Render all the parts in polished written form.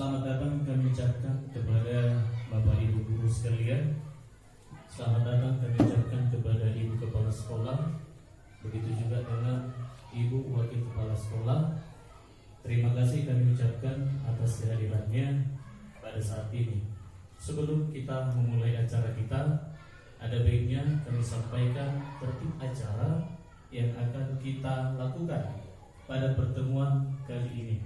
Selamat datang kami ucapkan kepada Bapak Ibu guru sekalian. Selamat datang kami ucapkan kepada Ibu Kepala Sekolah. Begitu juga dengan Ibu Wakil Kepala Sekolah. Terima kasih kami ucapkan atas kehadirannya pada saat ini. Sebelum kita memulai acara kita, ada baiknya kami sampaikan tertib acara yang akan kita lakukan pada pertemuan kali ini.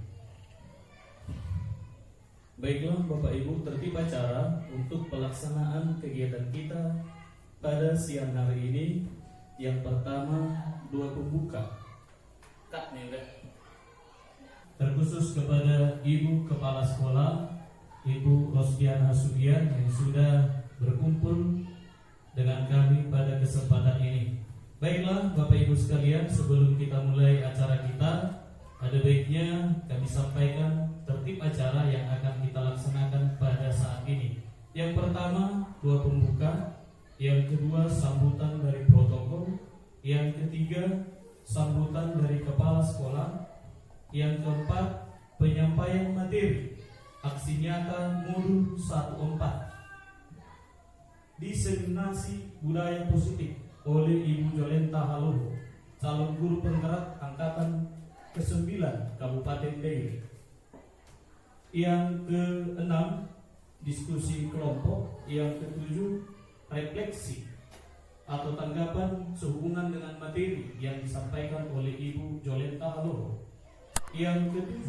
Baiklah Bapak Ibu, tertib acara untuk pelaksanaan kegiatan kita pada siang hari ini. Yang pertama, doa pembuka. Kak nih, terkhusus kepada Ibu Kepala Sekolah, Ibu Rosdiana Sugian yang sudah berkumpul dengan kami pada kesempatan ini. Baiklah Bapak Ibu sekalian, sebelum kita mulai acara kita, ada baiknya kami sampaikan tertib acara yang akan kita laksanakan pada saat ini. Yang pertama, doa pembuka. Yang kedua, sambutan dari protokol. Yang ketiga, sambutan dari kepala sekolah. Yang keempat, penyampaian materi aksi nyata modul 14, diseminasi budaya positif oleh Ibu Jolenta Haloho, calon guru penggerak angkatan ke-9 Kabupaten Deiri. Yang ke-6, diskusi kelompok. Yang ke-7, refleksi atau tanggapan sehubungan dengan materi yang disampaikan oleh Ibu Jolenta Haloho. Yang ke-7,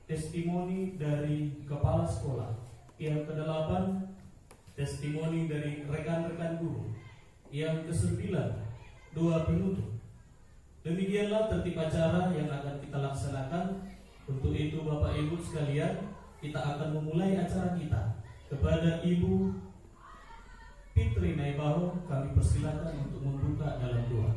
testimoni dari kepala sekolah. Yang ke-8, testimoni dari rekan-rekan guru. Yang ke-9, doa penutup. Demikianlah tertib acara yang akan kita laksanakan. Untuk itu Bapak Ibu sekalian, kita akan memulai acara kita. Kepada Ibu Fitri Naibaho kami persilakan untuk membuka dalam doa.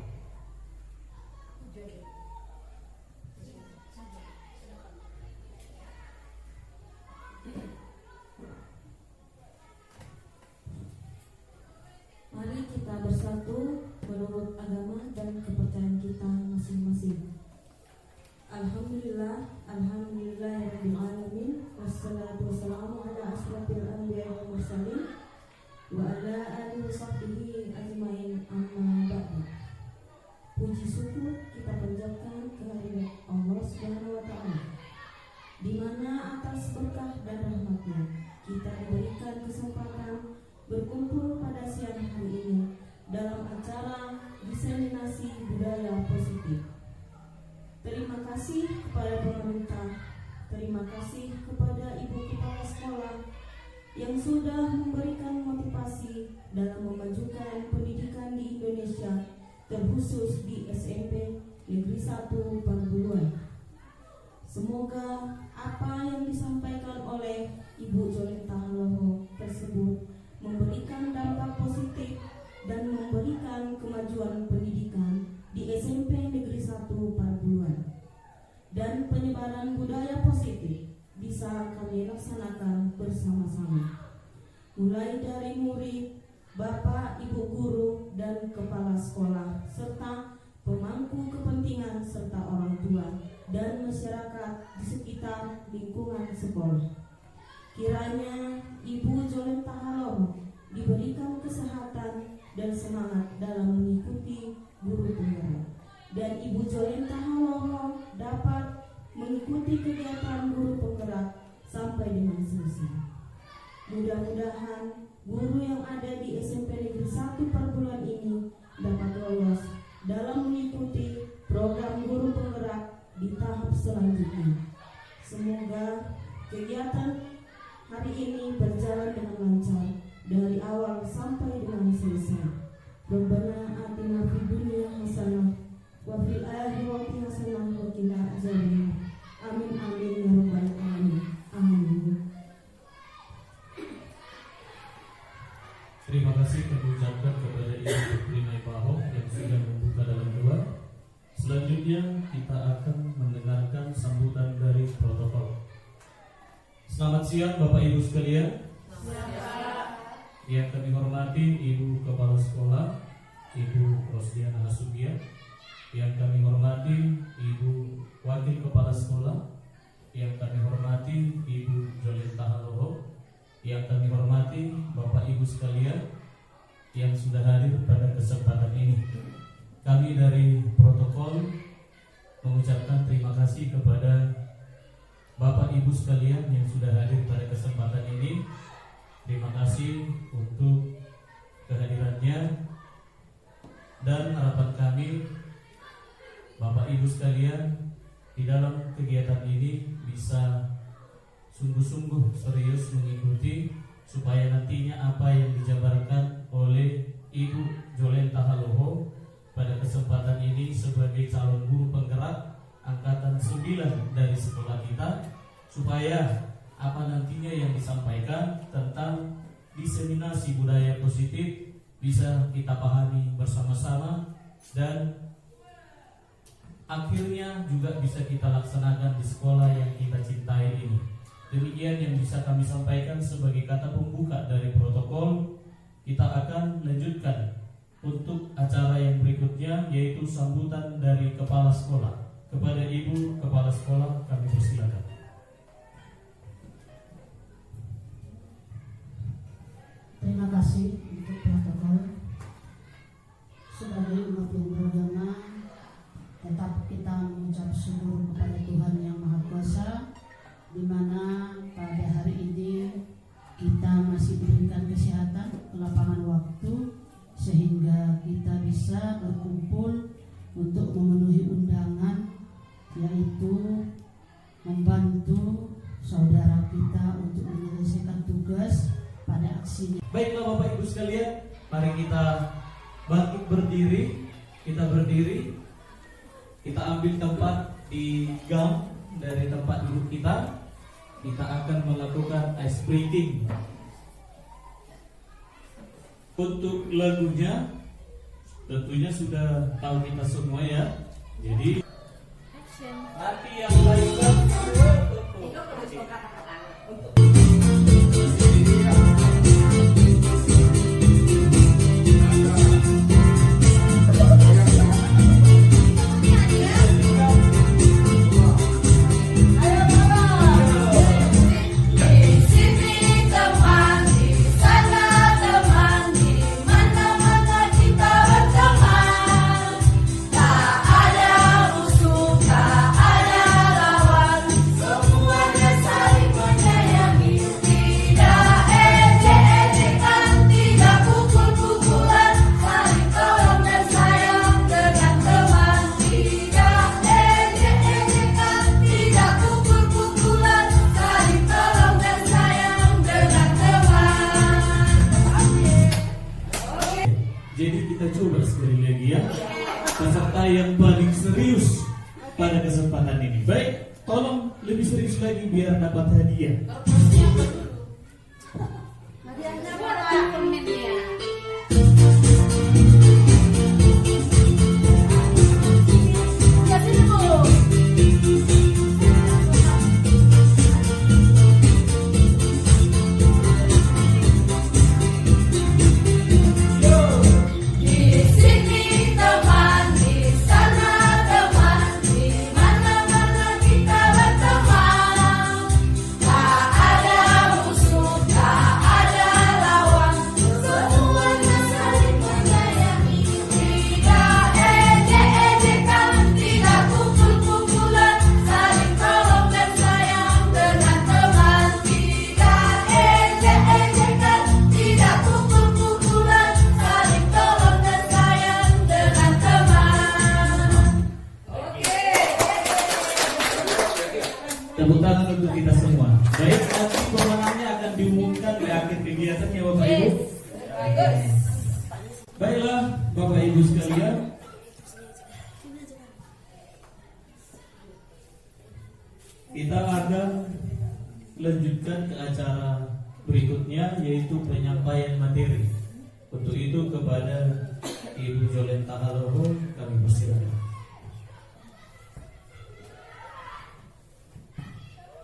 Mari kita bersatu menurut agama dan kepercayaan kita masing-masing. Alhamdulillah, alhamdulillahirabbil alamin, wassalatu wassalamu ala asyrafil anbiya'i wal mursalin wa ala alihi washabbihi ajmain, amma ba'du. Puji syukur kita panjatkan kehadirat Allah Subhanahu wa taala, di mana atas berkah dan rahmat-Nya kita diberikan kesempatan berkumpul pada siang hari ini dalam acara diseminasi budaya positif. Terima kasih kepada pemerintah, terima kasih kepada Ibu Kepala Sekolah yang sudah memberikan motivasi dalam memajukan pendidikan di Indonesia, terkhusus di SMP Negeri 1 Pangburuan. Semoga apa yang disampaikan oleh Ibu Jolenta Haloho tersebut memberikan dampak positif dan memberikan kemajuan pendidikan di SMP Negeri 1 Pangburuan, dan penyebaran budaya positif bisa kami laksanakan bersama-sama, mulai dari murid, bapak, ibu guru, dan kepala sekolah, serta pemangku kepentingan serta orang tua dan masyarakat di sekitar lingkungan sekolah. Kiranya Ibu Jolenta Haloho diberikan kesehatan dan semangat dalam mengikuti guru penggerak, dan Ibu Jolenta Haloho dapat mengikuti kegiatan guru penggerak sampai dengan selesai. Mudah-mudahan guru yang ada di SMP Negeri 1 Perbulan ini dapat lolos dalam mengikuti program guru penggerak di tahap selanjutnya. Semoga kegiatan hari ini berjalan dengan lancar dari awal sampai dengan selesai. Rabbana atina fid dunya hasanah wa fil akhirati hasanah wa qina adzabannar. Amin amin ya rabbal alamin. Amin. Terima kasih kami ucapkan kepada Ibu Fitri Naibaho yang sudah membuka dalam doa. Selanjutnya kita akan mendengarkan sambutan dari protokol. Selamat siang Bapak Ibu sekalian. Yang kami hormati Ibu Kepala Sekolah, Ibu Rosdiana Sugian. Yang kami hormati Ibu Wakil Kepala Sekolah, yang kami hormati Ibu Jolenta Haloho, yang kami hormati Bapak Ibu sekalian yang sudah hadir pada kesempatan ini. Kami dari protokol mengucapkan terima kasih kepada Bapak Ibu sekalian yang sudah hadir pada kesempatan ini. Terima kasih untuk kehadirannya, dan harapan kami Bapak Ibu sekalian di dalam kegiatan ini bisa sungguh-sungguh serius mengikuti, supaya nantinya apa yang dijabarkan oleh Ibu Jolenta Haloho pada kesempatan ini sebagai calon guru penggerak angkatan 9 dari sekolah kita, supaya apa nantinya yang disampaikan tentang diseminasi budaya positif bisa kita pahami bersama-sama, dan akhirnya juga bisa kita laksanakan di sekolah yang kita cintai ini. Demikian yang bisa kami sampaikan sebagai kata pembuka dari protokol. Kita akan lanjutkan untuk acara yang berikutnya, yaitu sambutan dari kepala sekolah. Kepada Ibu Kepala Sekolah kami persilakan. Terima kasih untuk protokol. Sebagai umat yang beragama, tetap kita mengucap syukur kepada Tuhan Yang Maha Kuasa, di mana pada hari ini kita masih diberikan kesehatan, kelapangan waktu, sehingga kita bisa berkumpul untuk memenuhi undangan, yaitu membantu saudara kita untuk menyelesaikan tugas pada aksinya. Baiklah Bapak Ibu sekalian, mari kita bangkit berdiri. Kita berdiri, kita ambil tempat di gang dari tempat duduk kita. Kita akan melakukan ice breaking. Untuk lagunya tentunya sudah tahu kita semua ya. Jadi nanti yang lainnya peserta yang paling serius pada kesempatan ini. Baik, tolong lebih serius lagi biar dapat hadiah. Tepuk tangan untuk kita semua. Baik, nanti pemenangnya akan diumumkan di akhir kegiatan ya Bapak Ibu. Baiklah Bapak Ibu sekalian, kita akan lanjutkan ke acara berikutnya, yaitu penyampaian materi. Untuk itu kepada Ibu Jolenta Haloho kami persilakan.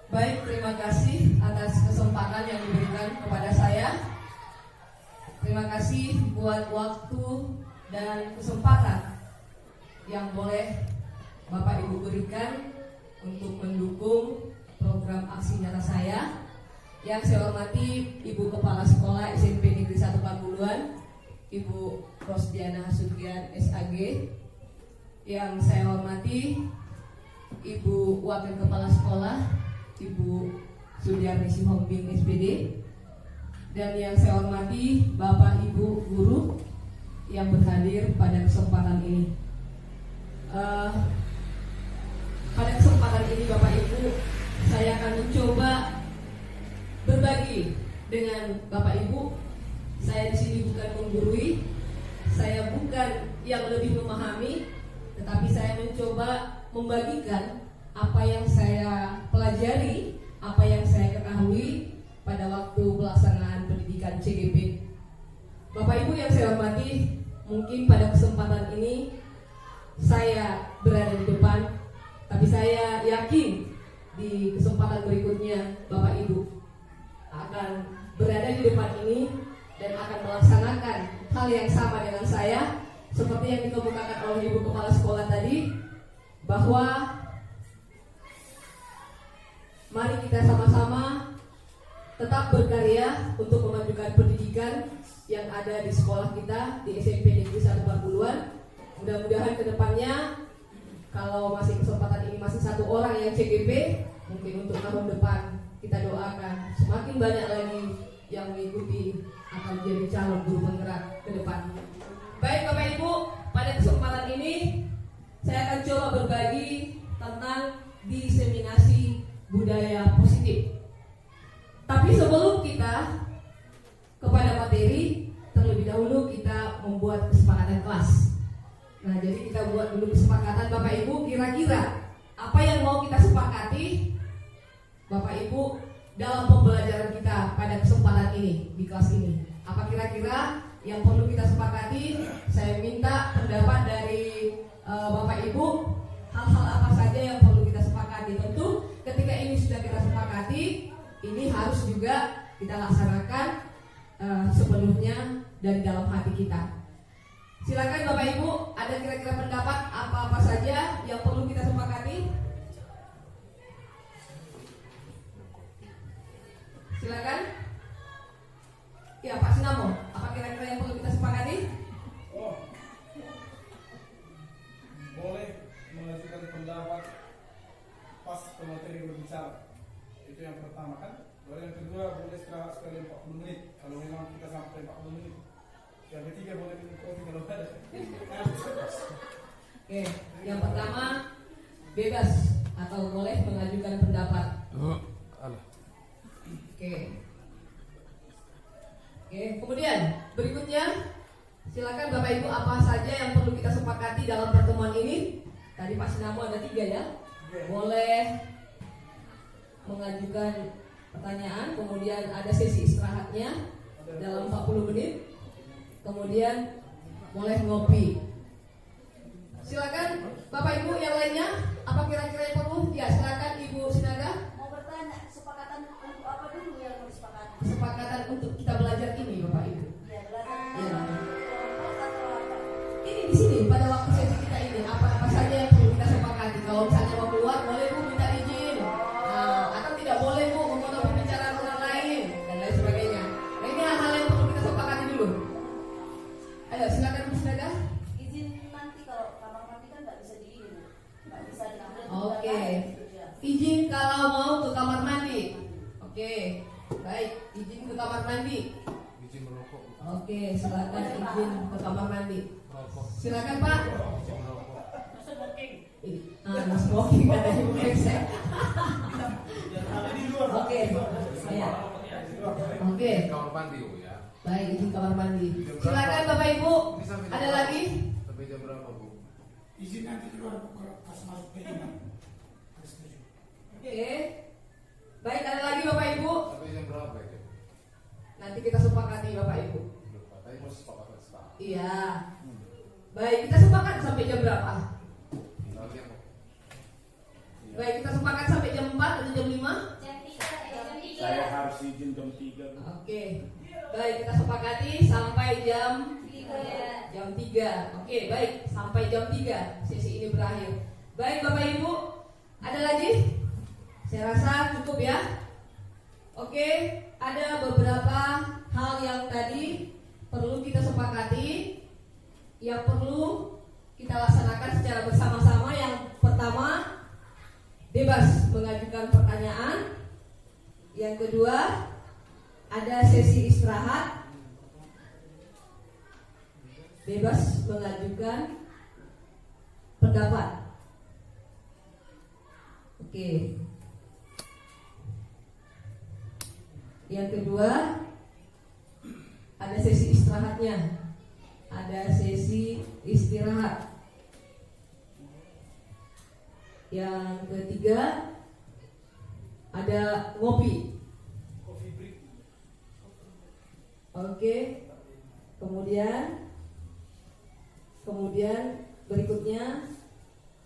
Baik, terima kasih atas kesempatan yang diberikan kepada saya. Terima kasih buat waktu dan kesempatan yang boleh Bapak Ibu berikan untuk mendukung program aksi nyata saya. Yang saya hormati Ibu Kepala Sekolah SMP Negeri 1 Paguluan, Ibu Rosdiana Hasugian SAG. Yang saya hormati Ibu Wakil Kepala Sekolah, Ibu Sudiarni Sihombing SPD. Dan yang saya hormati Bapak Ibu guru yang berhadir pada kesempatan ini. Pada kesempatan ini Bapak Ibu, saya akan mencoba berbagi dengan Bapak Ibu. Saya di sini bukan menggurui, saya bukan yang lebih memahami, tetapi saya mencoba membagikan apa yang saya pelajari, apa yang saya ketahui pada waktu pelaksanaan pendidikan CGP. Bapak Ibu yang saya hormati, mungkin pada kesempatan ini saya berada di depan, tapi saya yakin di kesempatan berikutnya Bapak Ibu akan berada di depan ini dan akan melaksanakan hal yang sama dengan saya, seperti yang dikemukakan oleh Ibu Kepala Sekolah tadi, bahwa mari kita sama-sama tetap berkarya untuk memajukan pendidikan yang ada di sekolah kita di SMP Negeri 1 Paguluan. Mudah-mudahan kedepannya, kalau masih kesempatan ini masih satu orang yang CGP, mungkin untuk tahun depan kita doakan semakin banyak lagi yang mengikuti akan jadi calon guru penggerak ke depan. Baik Bapak Ibu, pada kesempatan ini saya akan coba berbagi tentang diseminasi budaya positif. Tapi sebelum kita kepada materi, terlebih dahulu kita membuat kesepakatan kelas. Nah, jadi kita buat dulu kesepakatan Bapak Ibu, kira-kira apa yang mau kita sepakati Bapak Ibu dalam pembelajaran kita pada kesempatan ini di kelas ini. Apa kira-kira yang perlu kita sepakati? Saya minta pendapat dari Bapak Ibu, hal-hal apa saja yang perlu kita sepakati. Tentu ketika ini sudah kita sepakati, ini harus juga kita laksanakan sepenuhnya dari dalam hati kita. Silakan Bapak Ibu, ada kira-kira pendapat apa-apa saja yang perlu kita sepakati? Silakan. Ya Pak Sinamo, apa kira-kira yang perlu kita sepakati? Boleh mengajukan pendapat pas pemateri berbicara. Itu yang pertama kan. Lalu yang kedua boleh istirahat sekali 40 menit kalau memang kita sampai 40 menit. Yang ketiga boleh minum kopi kalau ada. Oke, yang pertama bebas atau boleh mengajukan pendapat. Oke, kemudian berikutnya silakan Bapak Ibu apa saja yang perlu kita sepakati dalam pertemuan ini. Tadi Pak Sinamo ada 3 ya. Boleh mengajukan pertanyaan, kemudian ada sesi istirahatnya dalam 40 menit. Kemudian boleh ngopi. Silakan Bapak Ibu yang lainnya, apa kira-kira yang perlu? Ya, silakan Ibu Sinaga. Mau bertanya, kesepakatan untuk apa dulu yang mau disepakati? Kesepakatan untuk kita belajar ini, Bapak Ibu. Ya, belajar Ya. kelompok atau apa? Ini di sini pada waktu sesi kita ini apa saja yang perlu kita sepakati. Kalau misalnya mau keluar, boleh Bu minta izin. Nah, atau tidak boleh Bu memotong pembicaraan orang lain dan lain sebagainya. Nah, ini hal-hal yang perlu kita sepakati dulu. Ayo, silakan Bu Sinaga. Izin nanti kalau kamar mandi kan nggak bisa di ini, nggak bisa diambil. Oke. Ya. Izin kalau mau ke kamar mandi. Oke, baik. Izin ke kamar mandi. Izin merokok. Oke, silakan izin ke kamar mandi. Silakan Pak. No smoking kata Ibu Keksek. Oke, ya. Oke. Kamar mandi ya. Baik, izin kamar mandi. Silakan Bapak Ibu. Ada lagi? Sampai jam berapa Bu? Izin nanti keluar pas masuk ke lima. Oke. Baik, ada lagi Bapak Ibu? Sampai jam berapa ya? Nanti kita sepakati Bapak Ibu. Tadi mau sepakat sekarang. Iya. Baik, kita sepakat sampai jam berapa? Baik, kita sepakat sampai jam 4 atau jam 5? Jam 3. Saya harus izin jam 3. Oke. Baik, kita sepakati sampai jam 3. Oke, baik, sampai jam 3 sesi ini berakhir. Baik Bapak Ibu, ada lagi? Saya rasa cukup ya. Oke, ada beberapa hal yang tadi perlu kita sepakati, yang perlu kita laksanakan secara bersama-sama. Yang pertama, bebas mengajukan pertanyaan. Yang kedua, ada sesi istirahat, bebas mengajukan pendapat. Oke. Yang kedua, ada sesi istirahatnya. Ada sesi istirahat. Yang ketiga, ada ngopi. Coffee break. Oke. Kemudian berikutnya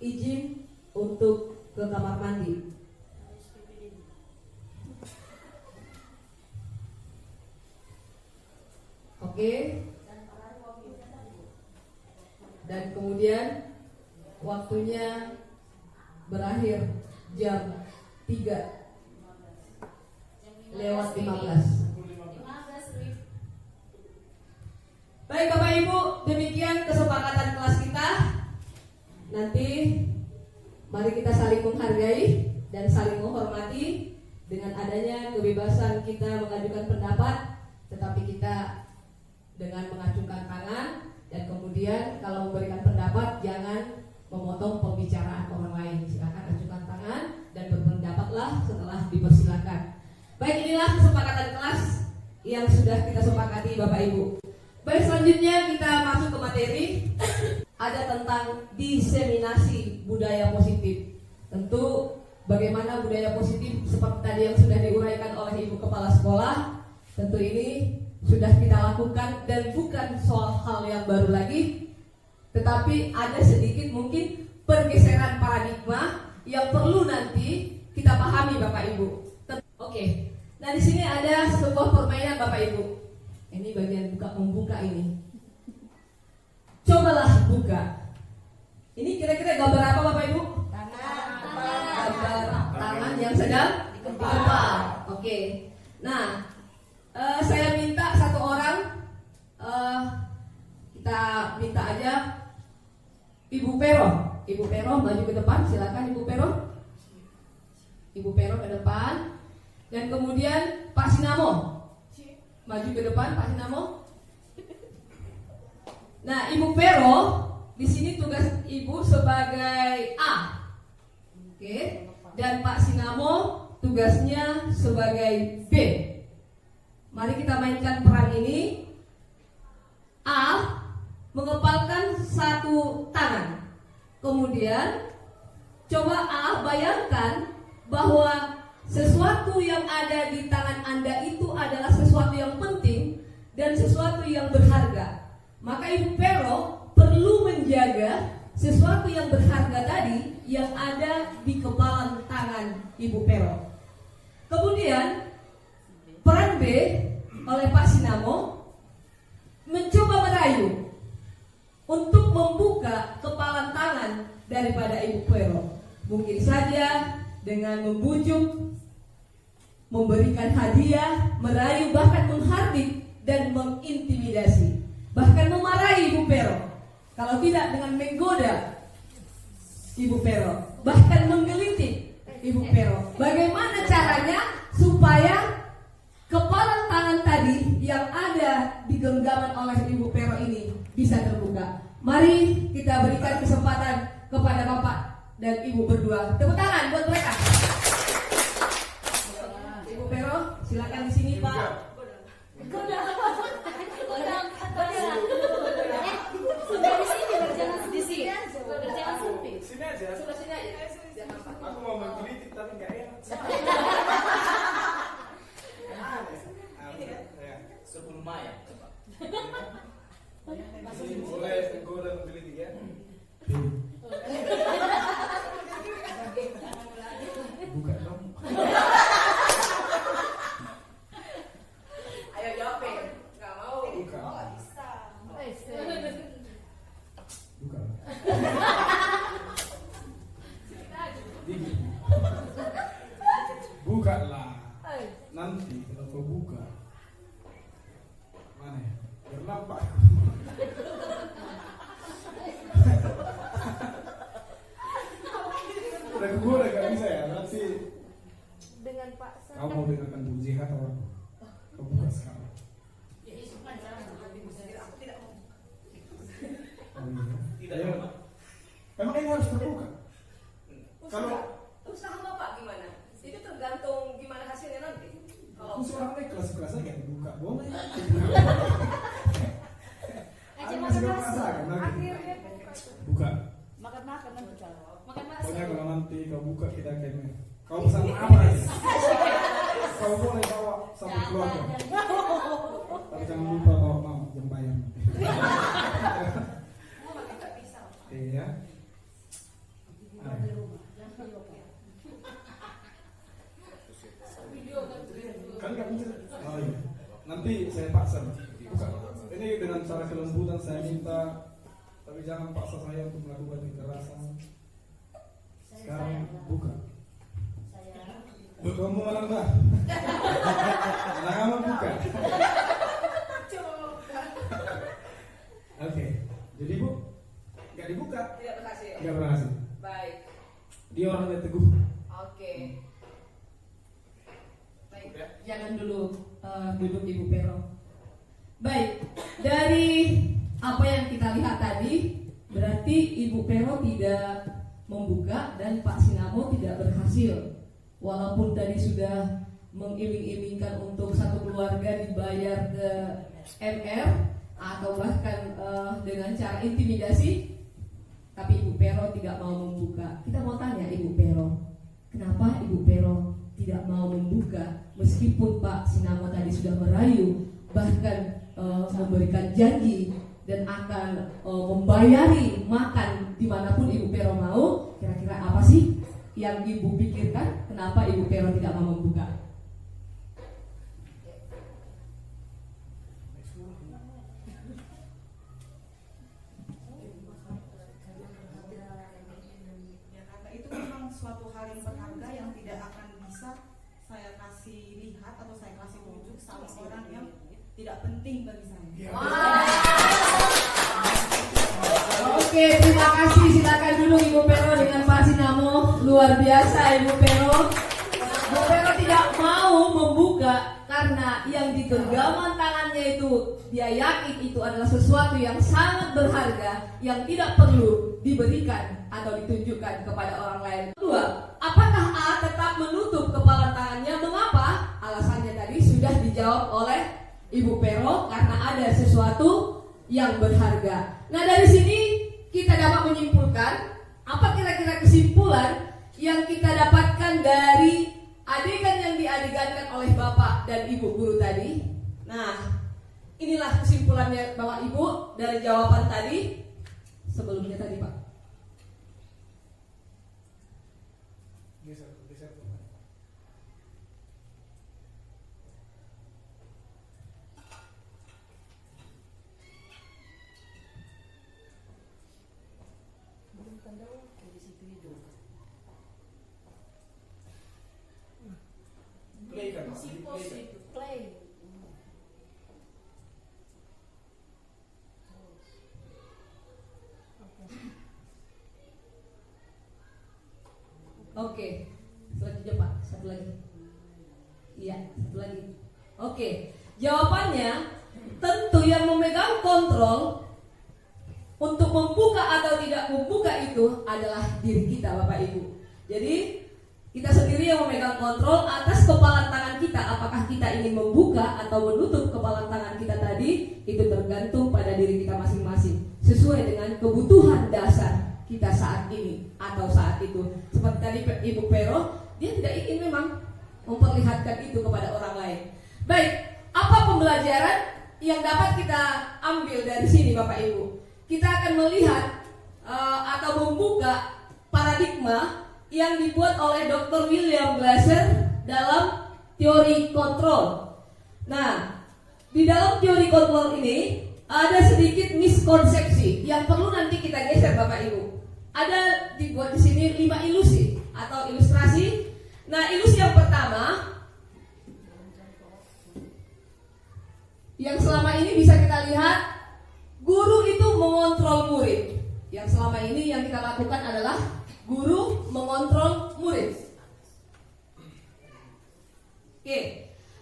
izin untuk ke kamar mandi. Oke. Dan kemudian waktunya berakhir jam 3:15. Baik Bapak Ibu, demikian kesepakatan kelas kita. Nanti mari kita saling menghargai dan saling menghormati. Dengan adanya kebebasan kita mengajukan pendapat, tetapi kita dengan mengacungkan tangan. Dan kemudian kalau memberikan pendapat, jangan memotong pembicaraan orang lain. Silakan acungkan tangan dan berpendapatlah setelah dipersilakan. Baik, inilah kesepakatan kelas yang sudah kita sepakati Bapak Ibu. Baik, selanjutnya kita masuk ke materi. Ada tentang diseminasi budaya positif. Tentu bagaimana budaya positif seperti tadi yang sudah diuraikan oleh Ibu Kepala Sekolah. Tentu ini sudah kita lakukan dan bukan soal hal yang baru lagi, tetapi ada sedikit mungkin pergeseran paradigma yang perlu nanti kita pahami Bapak Ibu. Oke. Nah, di sini ada sebuah permainan Bapak Ibu. Ini bagian membuka ini. Cobalah buka. Ini kira-kira gambar apa Bapak Ibu? Gambar tangan yang sedang dikepal. Oke. Nah, saya minta satu orang, kita minta aja Ibu Pero. Ibu Pero maju ke depan, silakan Ibu Pero. Ibu Pero ke depan. Dan kemudian Pak Sinamo maju ke depan, Pak Sinamo. Nah, Ibu Pero, di sini tugas Ibu sebagai A. Oke. Dan Pak Sinamo tugasnya sebagai B. Mari kita mainkan peran ini. A mengepalkan satu tangan. Kemudian coba A bayangkan bahwa sesuatu yang ada di tangan Anda itu adalah sesuatu yang penting dan sesuatu yang berharga. Maka Ibu Pero perlu menjaga sesuatu yang berharga tadi yang ada di kepalan tangan Ibu Pero. Kemudian peran B oleh Pak Sinamo mencoba merayu untuk membuka kepalan tangan daripada Ibu Pero. Mungkin saja dengan membujuk, memberikan hadiah, merayu, bahkan menghardik dan mengintimidasi, bahkan memarahi Ibu Pero. Kalau tidak dengan menggoda Ibu Pero, bahkan menggelitik Ibu Pero. Bagaimana caranya supaya kepalan tangan tadi yang ada di genggaman oleh Ibu Pero ini bisa terbuka? Mari kita berikan kesempatan kepada Bapak dan Ibu berdua. Tepuk tangan buat mereka. Ibu Pero, silakan di sini Pak. Sudah di sini berjalan di sini. Berjalan sempit. Sini aja. Sudah sini aja. Jangan Pak. Aku mau menggelitik tapi nggak enak. Ya. Sebelum Maya, coba. Boleh menggoda menggelitik ya. Buka dong. Ayo jawab. buka lah. Nanti kalau kau buka, mana ya? Biar nampak. Udah gak bisa ya. Nanti Dengan Pak Sam. kau mau dengarkan puji atau apa? Kau buka sekarang. Oh, iya. Tidak Ayo. Pak. Emang ini harus terbuka. Kalau Usaha Bapak gimana? Itu tergantung gimana hasilnya nanti. aku seorang ini kelas-kelas aja dibuka, boleh. Aja Aku makan juga nasi. penasaran lagi. Akhirnya buka. Buka. Makan nanti kalau. Makan nasi. Pokoknya kalau nanti kau buka kita kayaknya. Kau pesan apa aja? Kau boleh bawa sama keluarga. Tapi jangan lupa bawa mama yang bayar. Iya. Kan nggak bisa. Oh iya. Nanti saya paksa. Buka. Ini dengan cara kelembutan saya minta, tapi jangan paksa saya untuk melakukan kekerasan. Sekarang buka. Kamu malam dah. Jangan buka. Oke. Jadi Bu, nggak dibuka. Tidak berhasil. Nggak berhasil. Baik. Dia orangnya teguh. Oke. Baik. Jangan dulu duduk Ibu Pero. Baik, dari apa yang kita lihat tadi, berarti Ibu Pero tidak membuka dan Pak Sinamo tidak berhasil. Walaupun tadi sudah mengiming-imingkan untuk satu keluarga dibayar ke MR atau bahkan dengan cara intimidasi, tapi Ibu Pero tidak mau membuka. Kita mau tanya Ibu Pero, kenapa Ibu Pero tidak mau membuka meskipun Pak Sinamo tadi sudah merayu, bahkan memberikan janji dan akan membayari makan dimanapun Ibu Pero mau. Kira-kira apa sih yang Ibu pikirkan kenapa Ibu Pero tidak mau membuka? Ya, karena itu memang suatu hal yang berharga yang tidak akan bisa saya kasih lihat atau saya kasih tunjuk sama orang yang tidak penting bagi saya. Oke, terima kasih. Silakan dulu Ibu Pero dengan Pak Sinamo. Luar biasa Ibu Pero. Ibu Pero tidak mau membuka karena yang di genggaman tangannya itu dia yakin itu adalah sesuatu yang sangat berharga yang tidak perlu diberikan atau ditunjukkan kepada orang lain. Kedua, apakah A tetap menutup kepala tangannya? Mengapa? Alasannya tadi sudah dijawab oleh Ibu Pero, karena ada sesuatu yang berharga. Nah, dari sini kita dapat menyimpulkan apa kira-kira kesimpulan yang kita dapatkan dari adegan yang diadegankan oleh Bapak dan Ibu guru tadi. Nah, inilah kesimpulannya Bapak Ibu dari jawaban tadi. Sebelumnya tadi Pak. Geser. Play kan? Play. Oke, selanjutnya Pak, satu lagi. Iya, satu lagi. Oke, jawabannya tentu yang memegang kontrol untuk membuka atau tidak membuka itu adalah diri kita, Bapak Ibu. Jadi kita sendiri yang memegang kontrol atas kepalan tangan kita. Apakah kita ingin membuka atau menutup kepalan tangan kita tadi, itu tergantung pada diri kita masing-masing, sesuai dengan kebutuhan dasar kita saat ini atau saat itu. Seperti tadi Ibu Pero, dia tidak ingin memang memperlihatkan itu kepada orang lain. Baik, apa pembelajaran yang dapat kita ambil dari sini Bapak Ibu? Kita akan melihat atau membuka paradigma yang dibuat oleh Dr. William Glasser dalam teori kontrol. Nah, di dalam teori kontrol ini ada sedikit miskonsepsi yang perlu nanti kita geser Bapak Ibu. Ada dibuat di sini 5 ilusi atau ilustrasi Nah, ilusi yang pertama yang selama ini bisa kita lihat, guru itu mengontrol murid. Yang selama ini yang kita lakukan adalah guru mengontrol murid. Oke,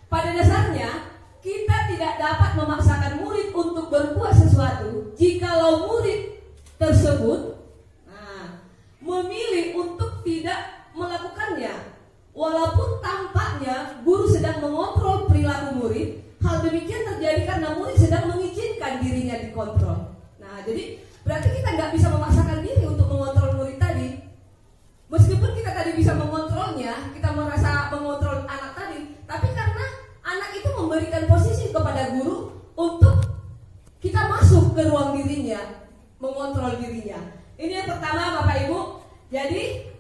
pada dasarnya kita tidak dapat memaksakan murid untuk berbuat sesuatu jikalau murid tersebut memilih untuk tidak melakukannya. Walaupun tampaknya guru sedang mengontrol perilaku murid, hal demikian terjadi karena murid sedang mengizinkan dirinya dikontrol. Nah, jadi berarti kita nggak bisa memaksakan diri untuk mengontrol murid tadi. Meskipun kita tadi bisa mengontrolnya, kita merasa mengontrol anak tadi, tapi karena anak itu memberikan posisi kepada guru untuk kita masuk ke ruang dirinya, mengontrol dirinya. Ini yang pertama, Bapak Ibu. Jadi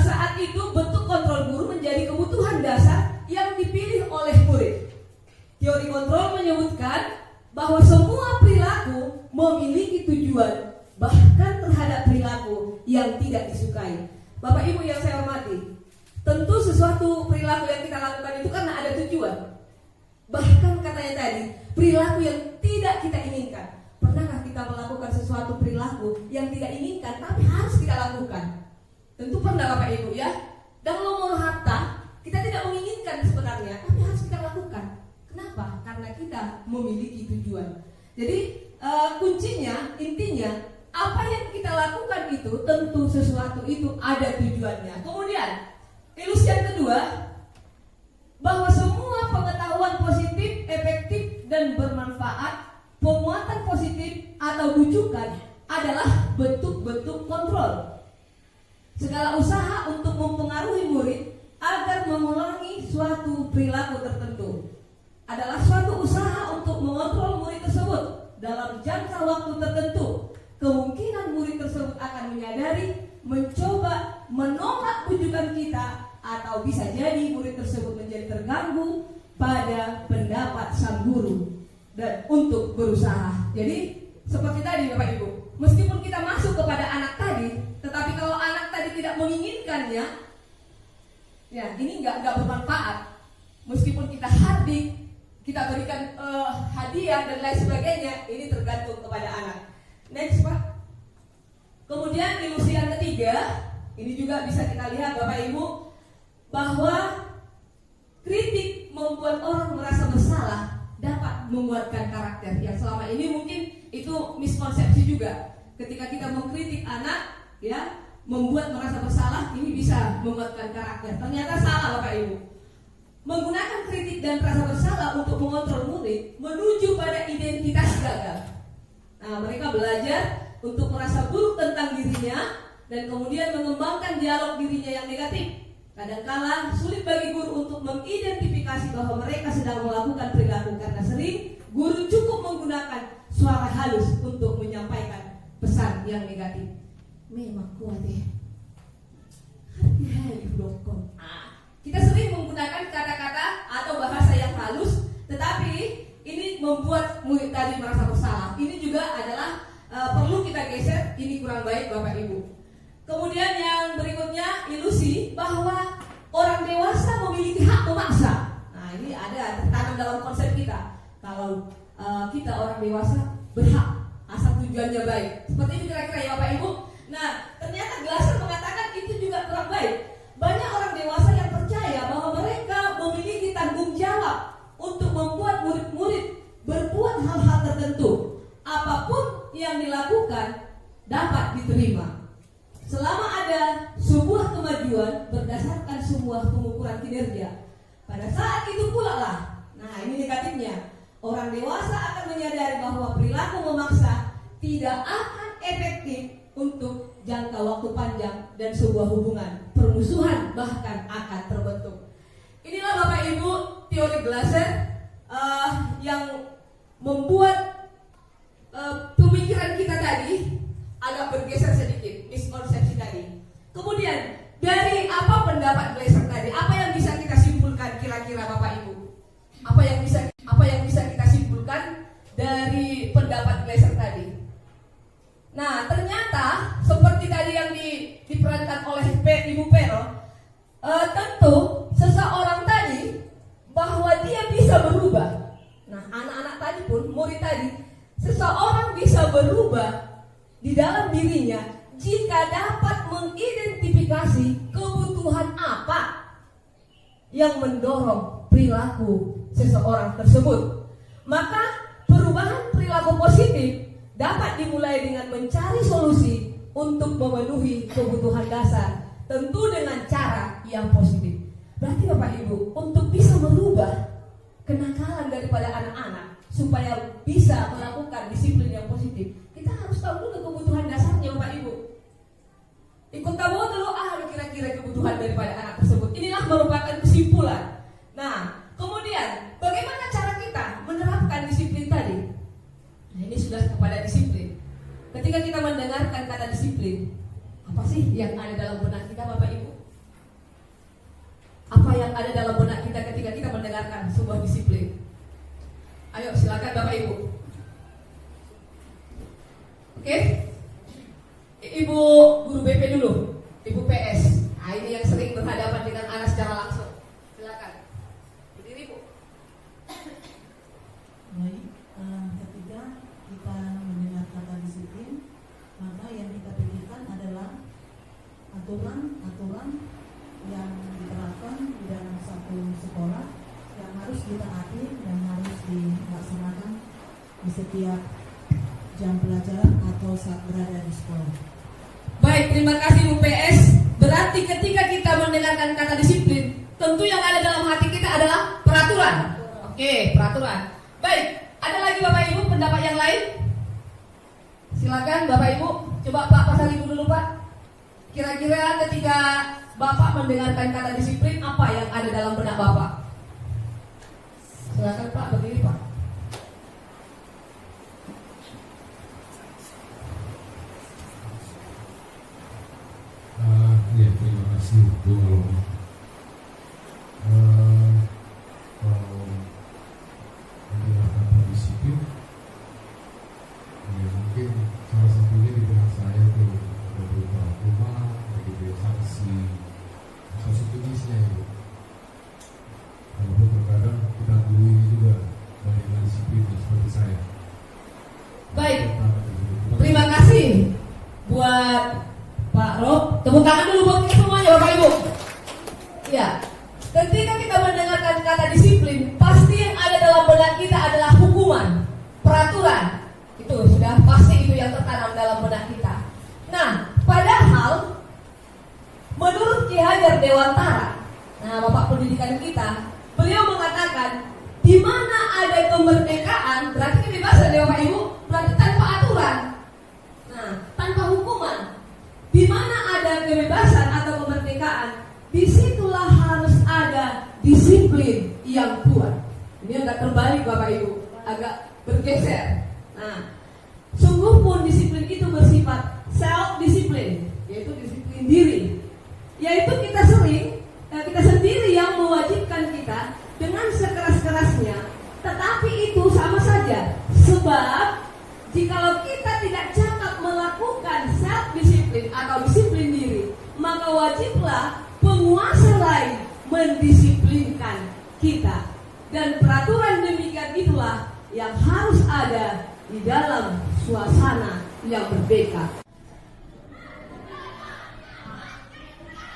saat itu bentuk kontrol guru menjadi kebutuhan dasar yang dipilih oleh murid. Teori kontrol menyebutkan bahwa semua perilaku memiliki tujuan, bahkan terhadap perilaku yang tidak disukai. Bapak Ibu yang saya hormati, tentu sesuatu perilaku yang kita lakukan itu karena ada tujuan. Bahkan katanya tadi, perilaku yang tidak kita inginkan. Pernahkah kita melakukan sesuatu perilaku yang tidak inginkan tapi harus kita lakukan? Tentu pernah Bapak Ibu ya. Dan nomor harta kita tidak menginginkan sebenarnya, tapi harus kita lakukan. Kenapa? Karena kita memiliki tujuan. Jadi kuncinya, intinya, apa yang kita lakukan itu tentu sesuatu itu ada tujuannya. Kemudian ilusi yang kedua, bahwa semua pengetahuan positif, efektif dan bermanfaat, penguatan positif atau bujukan adalah bentuk-bentuk kontrol. Segala usaha untuk mempengaruhi murid agar mengulangi suatu perilaku tertentu adalah suatu usaha untuk mengontrol murid tersebut dalam jangka waktu tertentu. Kemungkinan murid tersebut akan menyadari, mencoba, menolak bujukan kita, atau bisa jadi murid tersebut menjadi terganggu pada pendapat sang guru dan untuk berusaha. Jadi seperti tadi Bapak Ibu, meskipun kita masuk kepada anak tadi, tetapi kalau anak tadi tidak menginginkannya, ya ini nggak bermanfaat. Meskipun kita hadir, kita berikan hadiah dan lain sebagainya, ini tergantung kepada anak. Next Pak. Kemudian ilusi yang ketiga, ini juga bisa kita lihat Bapak Ibu, bahwa kritik membuat orang merasa bersalah dapat menguatkan karakter. Yang selama ini mungkin itu miskonsepsi juga. Ketika kita mengkritik anak, ya, membuat merasa bersalah, ini bisa menguatkan karakter. Ternyata salah Bapak Ibu. Menggunakan kritik dan rasa bersalah untuk mengontrol murid menuju pada identitas gagal. Nah, mereka belajar untuk merasa buruk tentang dirinya dan kemudian mengembangkan dialog dirinya yang negatif. Kadangkala sulit bagi guru untuk mengidentifikasi bahwa mereka sedang melakukan perilaku karena sering guru cukup menggunakan suara halus untuk menyampaikan pesan yang negatif. Memang kuat ya. Hati-hati dokon. Kita sering menggunakan kata-kata atau bahasa yang halus, tetapi ini membuat murid tadi merasa bersalah. Ini juga adalah perlu kita geser. Ini kurang baik Bapak Ibu. Kemudian yang berikutnya ilusi bahwa orang dewasa memiliki hak memaksa. Nah ini ada tertanam dalam konsep kita. Kalau kita orang dewasa berhak asal tujuannya baik. Seperti itu kira-kira ya Bapak Ibu. Nah ternyata Glaser mengatakan itu juga kurang baik. Banyak orang dewasa yang percaya bahwa mereka memiliki tanggung jawab untuk membuat murid-murid berbuat hal-hal tertentu. Apapun yang dilakukan dapat diterima selama ada sebuah kemajuan berdasarkan sebuah pengukuran kinerja. Pada saat itu pula lah, nah ini negatifnya, orang dewasa akan menyadari bahwa perilaku memaksa tidak akan efektif untuk jangka waktu panjang dan sebuah hubungan permusuhan bahkan akan terbentuk. Inilah Bapak Ibu teori Glaser yang membuat pemikiran kita tadi agak bergeser sedikit, miskonsepsi tadi. Kemudian dari apa pendapat Glaser tadi? Apa yang bisa kita simpulkan kira-kira Bapak Ibu? Apa yang bisa kita simpulkan dari pendapat Glaser tadi? Nah, ternyata seperti tadi yang diperankan oleh Ibu Pero, tentu seseorang tadi bahwa dia bisa berubah. Nah, anak-anak tadi pun, murid tadi, seseorang bisa berubah di dalam dirinya jika dapat mengidentifikasi kebutuhan apa yang mendorong perilaku seseorang tersebut. Maka perubahan perilaku positif dapat dimulai dengan mencari solusi untuk memenuhi kebutuhan dasar, tentu dengan cara yang positif. Berarti Bapak Ibu, untuk bisa merubah kenakalan daripada anak-anak supaya bisa melakukan disiplin yang positif, kita harus tahu dulu kebutuhan dasarnya Bapak Ibu. Ikut tahu dulu kira-kira kebutuhan daripada anak tersebut. Inilah merupakan kesimpulan. Nah, kemudian bagaimana cara kita menerapkan disiplin tadi? Nah, ini sudah kepada disiplin. Ketika kita mendengarkan kata disiplin, apa sih yang ada dalam benak kita Bapak Ibu? Apa yang ada dalam benak kita ketika kita mendengarkan sebuah disiplin? Ayo silakan Bapak Ibu. Oke? Ibu guru BP dulu, Ibu PS. Nah, ini yang sering berhadapan dengan anak secara langsung. Silakan. Berdiri Bu. Baik, ketika kita mendengar kata disiplin, maka yang kita pikirkan adalah aturan-aturan yang diterapkan di dalam satu sekolah yang harus ditaati dan harus dilaksanakan di setiap jam pelajaran atau saat berada di sekolah. Baik, terima kasih Bu PS. Berarti ketika kita mendengarkan kata disiplin, tentu yang ada dalam hati kita adalah peraturan. Oke, peraturan. Baik, ada lagi Bapak Ibu pendapat yang lain? Silakan Bapak Ibu. Coba Pak pasang ibu dulu Pak. Kira-kira ketika Bapak mendengarkan kata disiplin, apa yang ada dalam benak Bapak? Silakan Pak, berdiri Pak. Ya, terima kasih Bu. Kalau mendengar kata disiplin, ya mungkin salah satunya di benak saya itu ada berupa rumah, begitu sanksi atau sejenisnya itu. Walaupun terkadang kita guru ini juga banyak yang disiplin seperti saya. Baik, terima kasih buat Pak Rob. Tepuk tangan dulu buat kita semuanya Bapak Ibu. Ya, ketika kita mendengarkan kata disiplin, pasti yang ada dalam benak kita adalah hukuman, peraturan. Itu sudah pasti itu yang tertanam dalam benak kita. Nah, padahal menurut Ki Hajar Dewantara, nah Bapak pendidikan kita, beliau mengatakan di mana ada kemerdekaan berarti kebebasan ya Bapak Ibu, berarti tanpa aturan. Nah, tanpa hukuman. Di mana ada kebebasan atau kemerdekaan, disitulah harus ada disiplin yang kuat. Ini agak terbalik Bapak Ibu, agak bergeser. Nah, sungguh pun disiplin itu bersifat self-disiplin, yaitu disiplin diri. Yaitu kita sendiri yang mewajibkan kita dengan sekeras-kerasnya. Tetapi itu sama saja, sebab jikalau kita tidak cakap melakukan self-disiplin atau disiplin diri, maka wajiblah penguasa lain mendisiplinkan kita. Dan peraturan demikian itulah yang harus ada di dalam suasana yang berbeda.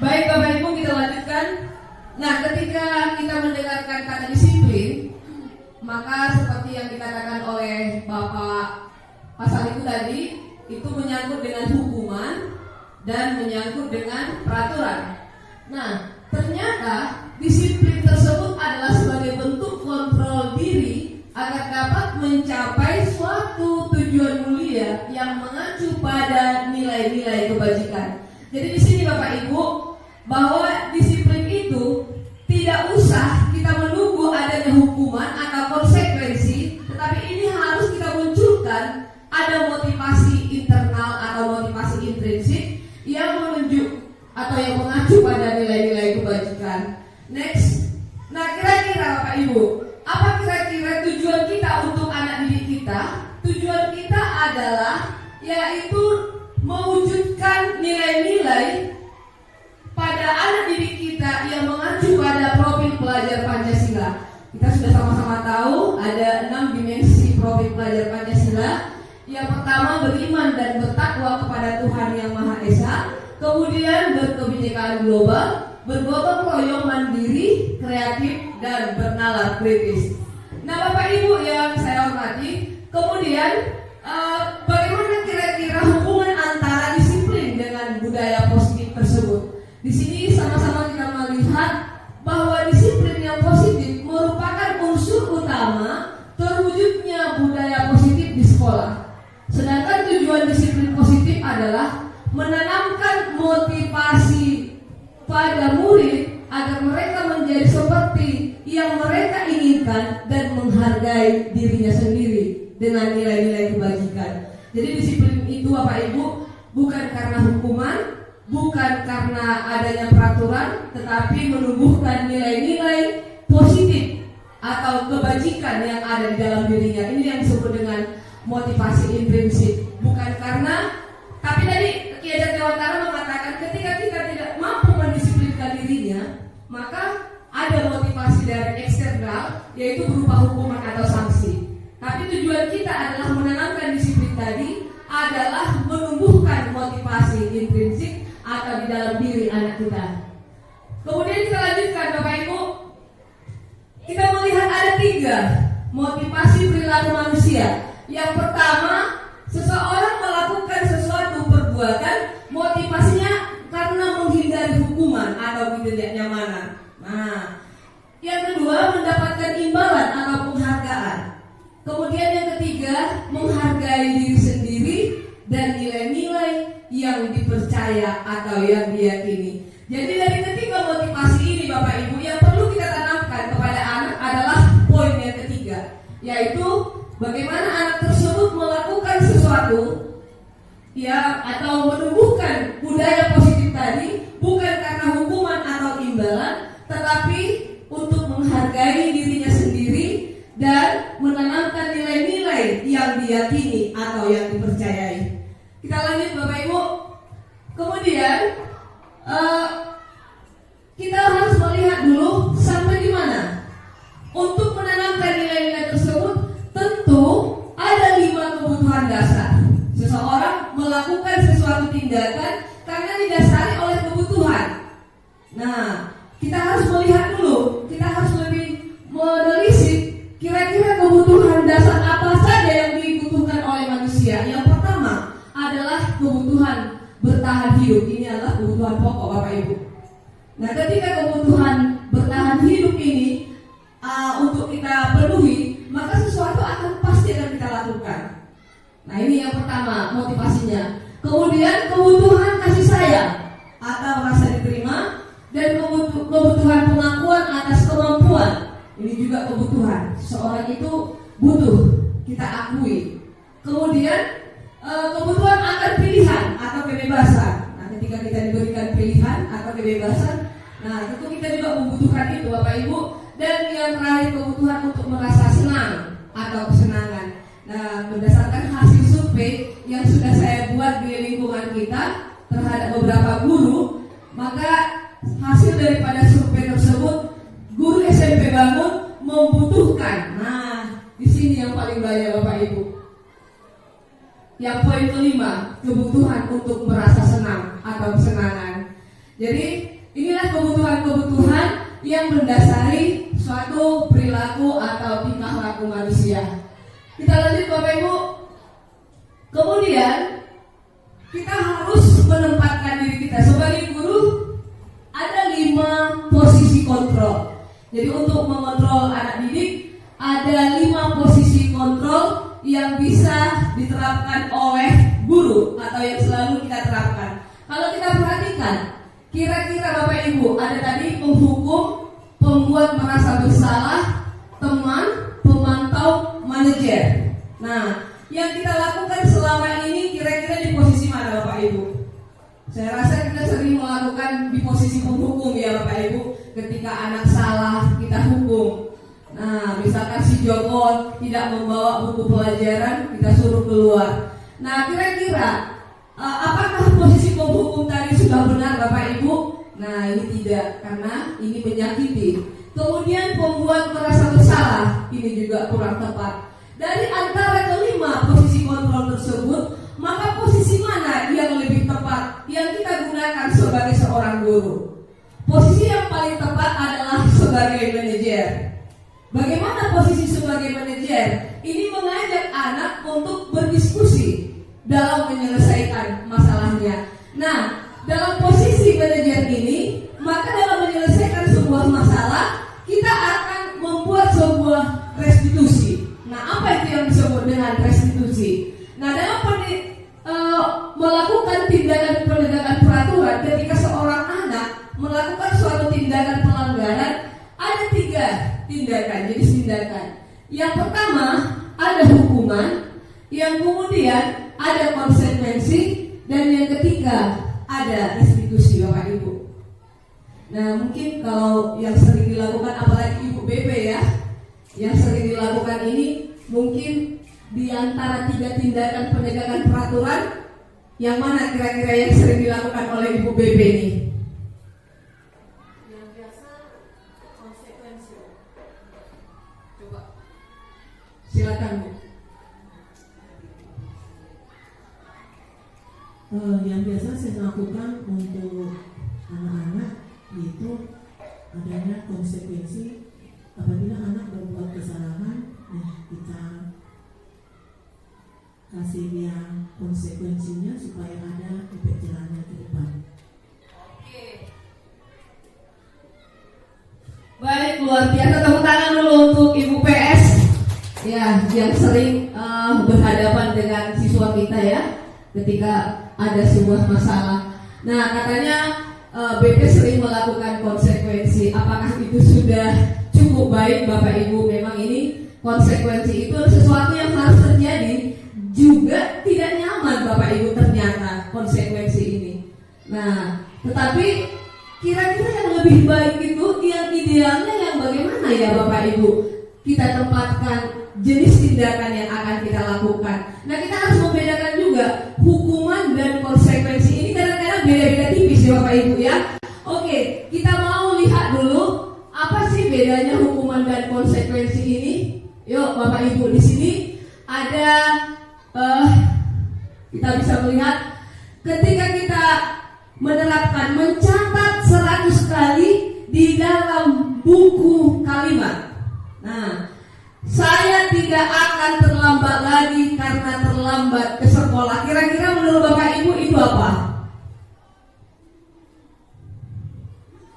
Baik Bapak Ibu, kita lanjutkan. Nah, ketika kita mendengarkan kata disiplin, maka seperti yang dikatakan oleh Bapak pasal itu tadi, itu menyangkut dengan hukuman dan menyangkut dengan peraturan. Nah, ternyata disiplin tersebut adalah sebagai bentuk kontrol diri agar dapat mencapai suatu tujuan mulia yang mengacu pada nilai-nilai kebajikan. Jadi di sini Bapak Ibu, bahwa disiplin itu tidak usah kita menunggu adanya hukuman atau konsekuensi, tetapi ini harus kita munculkan ada motivasi internal atau motivasi intrinsik yang menunjuk atau yang mengacu pada nilai-nilai kebajikan. Next. Nah, kira-kira Bapak Ibu, apa kira-kira tujuan kita untuk anak didik kita? Tujuan kita adalah yaitu mewujudkan nilai-nilai pada anak didik kita sama-sama tahu ada 6 dimensi profil pelajar Pancasila. Yang pertama, beriman dan bertakwa kepada Tuhan Yang Maha Esa. Kemudian berkebinekaan global, bergotong royong mandiri, kreatif, dan bernalar kritis. Nah, Bapak Ibu yang saya hormati, kemudian bagaimana kira-kira hubungan antara disiplin dengan budaya positif tersebut? Di sini sama-sama kita melihat bahwa disiplin yang positif merupakan unsur utama terwujudnya budaya positif di sekolah. Sedangkan tujuan disiplin positif adalah menanamkan motivasi pada murid agar mereka menjadi seperti yang mereka inginkan dan menghargai dirinya sendiri dengan nilai-nilai kebajikan. Jadi disiplin itu Bapak Ibu bukan karena hukuman, bukan karena adanya peraturan, tetapi menumbuhkan nilai-nilai positif atau kebajikan yang ada di dalam dirinya. Ini yang disebut dengan motivasi intrinsik. Bukan karena, tapi tadi Ki Hajar Dewantara mengatakan ketika kita tidak mampu mendisiplinkan dirinya, maka ada motivasi dari eksternal, yaitu berupa hukuman atau sanksi. Tapi tujuan kita adalah menanamkan disiplin tadi adalah menumbuhkan motivasi intrinsik atau di dalam diri anak kita. Kemudian kita lanjutkan Bapak Ibu. Kita melihat ada 3 motivasi perilaku manusia. Yang pertama, seseorang melakukan sesuatu perbuatan motivasinya karena menghindari hukuman atau ketidaknyamanan. Nah, yang kedua mendapatkan imbalan atau penghargaan. Kemudian yang ketiga menghargai diri sendiri dan nilai-nilai yang dipercaya atau yang diyakini. Jadi dari ketiga motivasi ini Bapak Ibu yang perlu kita tanamkan kepada anak adalah poin yang ketiga, yaitu bagaimana anak tersebut melakukan sesuatu ya atau menumbuhkan budaya positif tadi bukan karena hukuman atau imbalan, tetapi untuk menghargai dirinya sendiri dan menanamkan nilai-nilai yang diyakini atau yang dipercayai. Kita lanjut Bapak Ibu. Kemudian kita harus melihat dulu sampai di mana. Untuk menanamkan nilai-nilai tersebut tentu ada 5 kebutuhan dasar. Seseorang melakukan sesuatu tindakan karena didasari oleh kebutuhan. Nah, kita harus melihat dulu, kita harus lebih menelisik kira-kira kebutuhan dasar apa saja yang dibutuhkan oleh manusia. Yang pertama adalah kebutuhan bertahan hidup. Ini adalah kebutuhan pokok Bapak Ibu. Nah, ketika kebutuhan bertahan hidup ini untuk kita penuhi, maka sesuatu pasti akan kita lakukan. Nah, ini yang pertama motivasinya. Kemudian kebutuhan kasih sayang atau rasa diterima dan kebutuhan pengakuan atas kemampuan. Ini juga kebutuhan. Seseorang itu butuh kita akui. Kemudian kebutuhan akan pilihan atau kebebasan. Nah, ketika kita diberikan pilihan atau kebebasan, nah tentu kita juga membutuhkan itu Bapak Ibu. Dan yang terakhir kebutuhan untuk merasa senang atau kesenangan. Nah, berdasarkan hasil survei yang sudah saya buat di lingkungan kita terhadap beberapa guru, maka hasil daripada survei tersebut, guru SMP Bangun membutuhkan. Nah, di sini yang paling banyak Bapak Ibu. Yang poin kelima, kebutuhan untuk merasa senang atau kesenangan. Jadi inilah kebutuhan-kebutuhan yang mendasari suatu perilaku atau tingkah laku manusia. Kita lanjut Bapak Ibu. Kemudian kita harus menempatkan diri kita sebagai guru. Ada 5 posisi kontrol. Jadi untuk mengontrol anak didik ada 5 posisi kontrol yang bisa diterapkan oleh guru atau yang selalu kita terapkan. Kalau kita perhatikan, kira-kira Bapak Ibu ada tadi penghukum, pembuat merasa bersalah, teman, pemantau, manajer. Nah, yang kita lakukan selama ini kira-kira di posisi mana Bapak Ibu? Saya rasa kita sering melakukan di posisi penghukum ya Bapak Ibu. Ketika anak salah kita hukum. Nah, misalkan si Joko tidak membawa buku pelajaran, kita suruh keluar. Nah, kira-kira apakah posisi penghukum tadi sudah benar Bapak Ibu? Nah, ini tidak, karena ini menyakiti. Kemudian pembuat merasa bersalah, ini juga kurang tepat. Dari antara kelima posisi kontrol tersebut, maka posisi mana yang lebih tepat yang kita gunakan sebagai seorang guru? Posisi yang paling tepat adalah sebagai manajer. Bagaimana posisi sebagai manajer? Ini mengajak anak untuk berdiskusi dalam menyelesaikan masalahnya. Nah, dalam posisi manajer ini, maka dalam menyelesaikan sebuah masalah, kita akan membuat sebuah restitusi. Nah, apa itu yang disebut dengan restitusi? Nah, dalam melakukan tindakan penegakan peraturan, ketika seorang anak melakukan suatu tindakan pelanggaran, ada 3 tindakan, jenis tindakan. Yang pertama, ada hukuman, yang kemudian ada konsekuensi, dan yang ketiga ada restitusi, Bapak Ibu. Nah, mungkin kalau yang sering dilakukan, apalagi Ibu BP ya, yang sering dilakukan ini mungkin di antara 3 tindakan penegakan peraturan, yang mana kira-kira yang sering dilakukan oleh Ibu BP ini? Yang biasa konsekuensi. Coba silakan Bu. Yang biasa saya lakukan untuk anak-anak yaitu adanya konsekuensi apabila anak berbuat kesalahan, kita kasih dia konsekuensinya supaya ada efek jerahnya ke depan. Oke. Baik, luar biasa, tepuk tangan dulu untuk Ibu PS ya, yang sering berhadapan dengan siswa kita ya ketika ada sebuah masalah. Nah, katanya BP sering melakukan konsekuensi. Apakah itu sudah cukup baik Bapak Ibu? Memang ini konsekuensi itu sesuatu yang harus terjadi. Juga tidak nyaman Bapak Ibu ternyata konsekuensi ini. Nah, tetapi kira-kira yang lebih baik itu, yang idealnya yang bagaimana ya Bapak Ibu? Kita tempatkan jenis tindakan yang akan kita lakukan. Nah, kita harus membedakan juga hukuman dan konsekuensi. Ini kadang-kadang beda-beda tipis ya Bapak Ibu ya. Oke, kita mau lihat dulu apa sih bedanya hukuman dan konsekuensi ini. Yuk Bapak Ibu, di sini ada kita bisa melihat ketika kita menerapkan mencatat 100 kali di dalam buku kalimat. Nah, saya tidak akan terlambat lagi karena terlambat ke sekolah. Kira-kira menurut Bapak Ibu itu apa?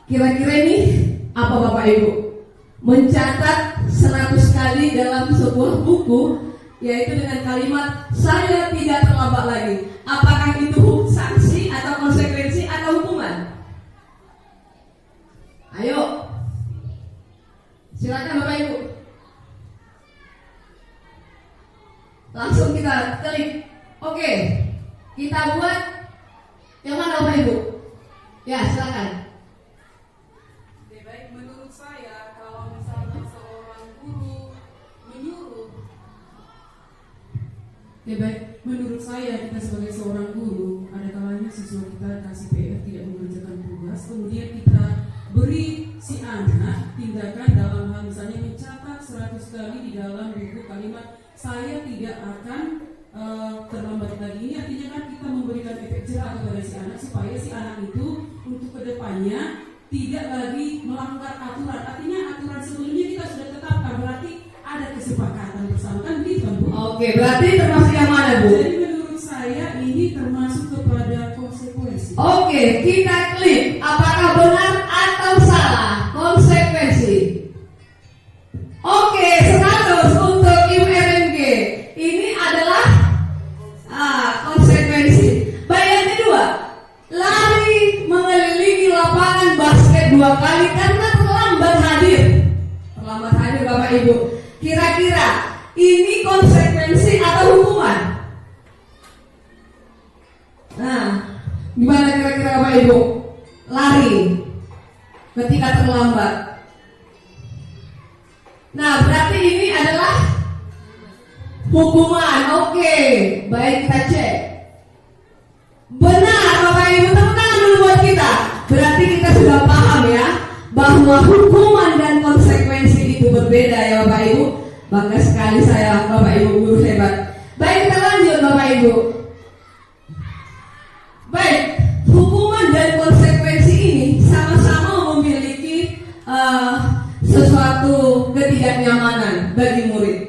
Kira-kira ini apa Bapak Ibu? Mencatat 100 kali dalam sebuah buku, yaitu dengan kalimat saya tidak terlambat lagi. Apakah itu sanksi atau konsekuensi atau hukuman? Ayo, silakan Bapak Ibu. Langsung kita klik. Oke, kita buat yang mana Bapak Ibu? Ya, silakan. Oke, baik, menurut saya kalau misalnya seorang guru menyuruh, Menurut saya kita sebagai seorang guru, ada kalanya siswa kita kasih PR tidak mengerjakan tugas, kemudian kita beri si anak tindakan dalam hal misalnya mencatat 100 kali di dalam buku kalimat saya tidak akan terlambat lagi. Ini artinya kan kita memberikan efek jerah kepada si anak supaya si anak itu untuk kedepannya tidak lagi melanggar aturan. Artinya aturan sebelumnya kita sudah tetapkan, berarti ada kesepakatan bersama, kan begitu kan Bu? Oke, berarti termasuk yang mana Bu? Jadi menurut saya ini termasuk kepada konsekuensi. Oke, kita klik apakah benar atau salah konsekuensi. Oke, 100 untuk IMRMG. Ini adalah konsekuensi. Baik, yang kedua, lari mengelilingi lapangan basket 2 kali karena terlambat hadir. Terlambat hadir Bapak Ibu. Kira-kira ini konsekuensi atau hukuman? Nah, gimana kira-kira Bapak Ibu? Lari ketika terlambat. Nah, berarti ini adalah hukuman. Oke, baik, kita cek. Benar Bapak Ibu, tepuk tangan dulu buat kita. Berarti kita sudah paham ya. bahwa hukuman dan konsekuensi itu berbeda ya Bapak Ibu. Bangga sekali saya Bapak Ibu guru hebat. Baik, kita lanjut Bapak Ibu. Baik, hukuman dan konsekuensi ini sama-sama memiliki sesuatu ketidaknyamanan bagi murid.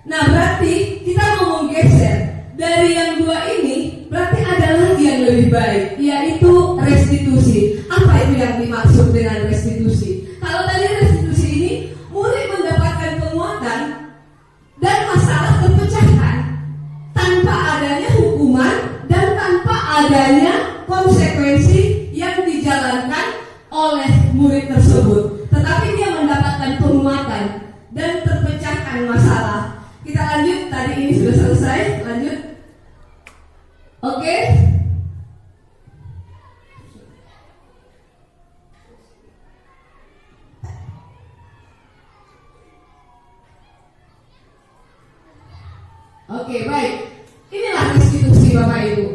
Nah, berarti kita mau menggeser dari yang dua ini, berarti ada lagi yang lebih baik, yaitu restitusi. Apa itu yang dimaksud dengan restitusi? Kalau tadi restitusi ini, murid mendapatkan penguatan dan masalah terpecahkan tanpa adanya hukuman dan tanpa adanya konsekuensi yang dijalankan oleh murid tersebut. Tetapi dia mendapatkan penguatan dan terpecahkan masalah. Kita lanjut, tadi ini sudah selesai, lanjut. Oke. Oke, baik. Inilah restitusi Bapak Ibu.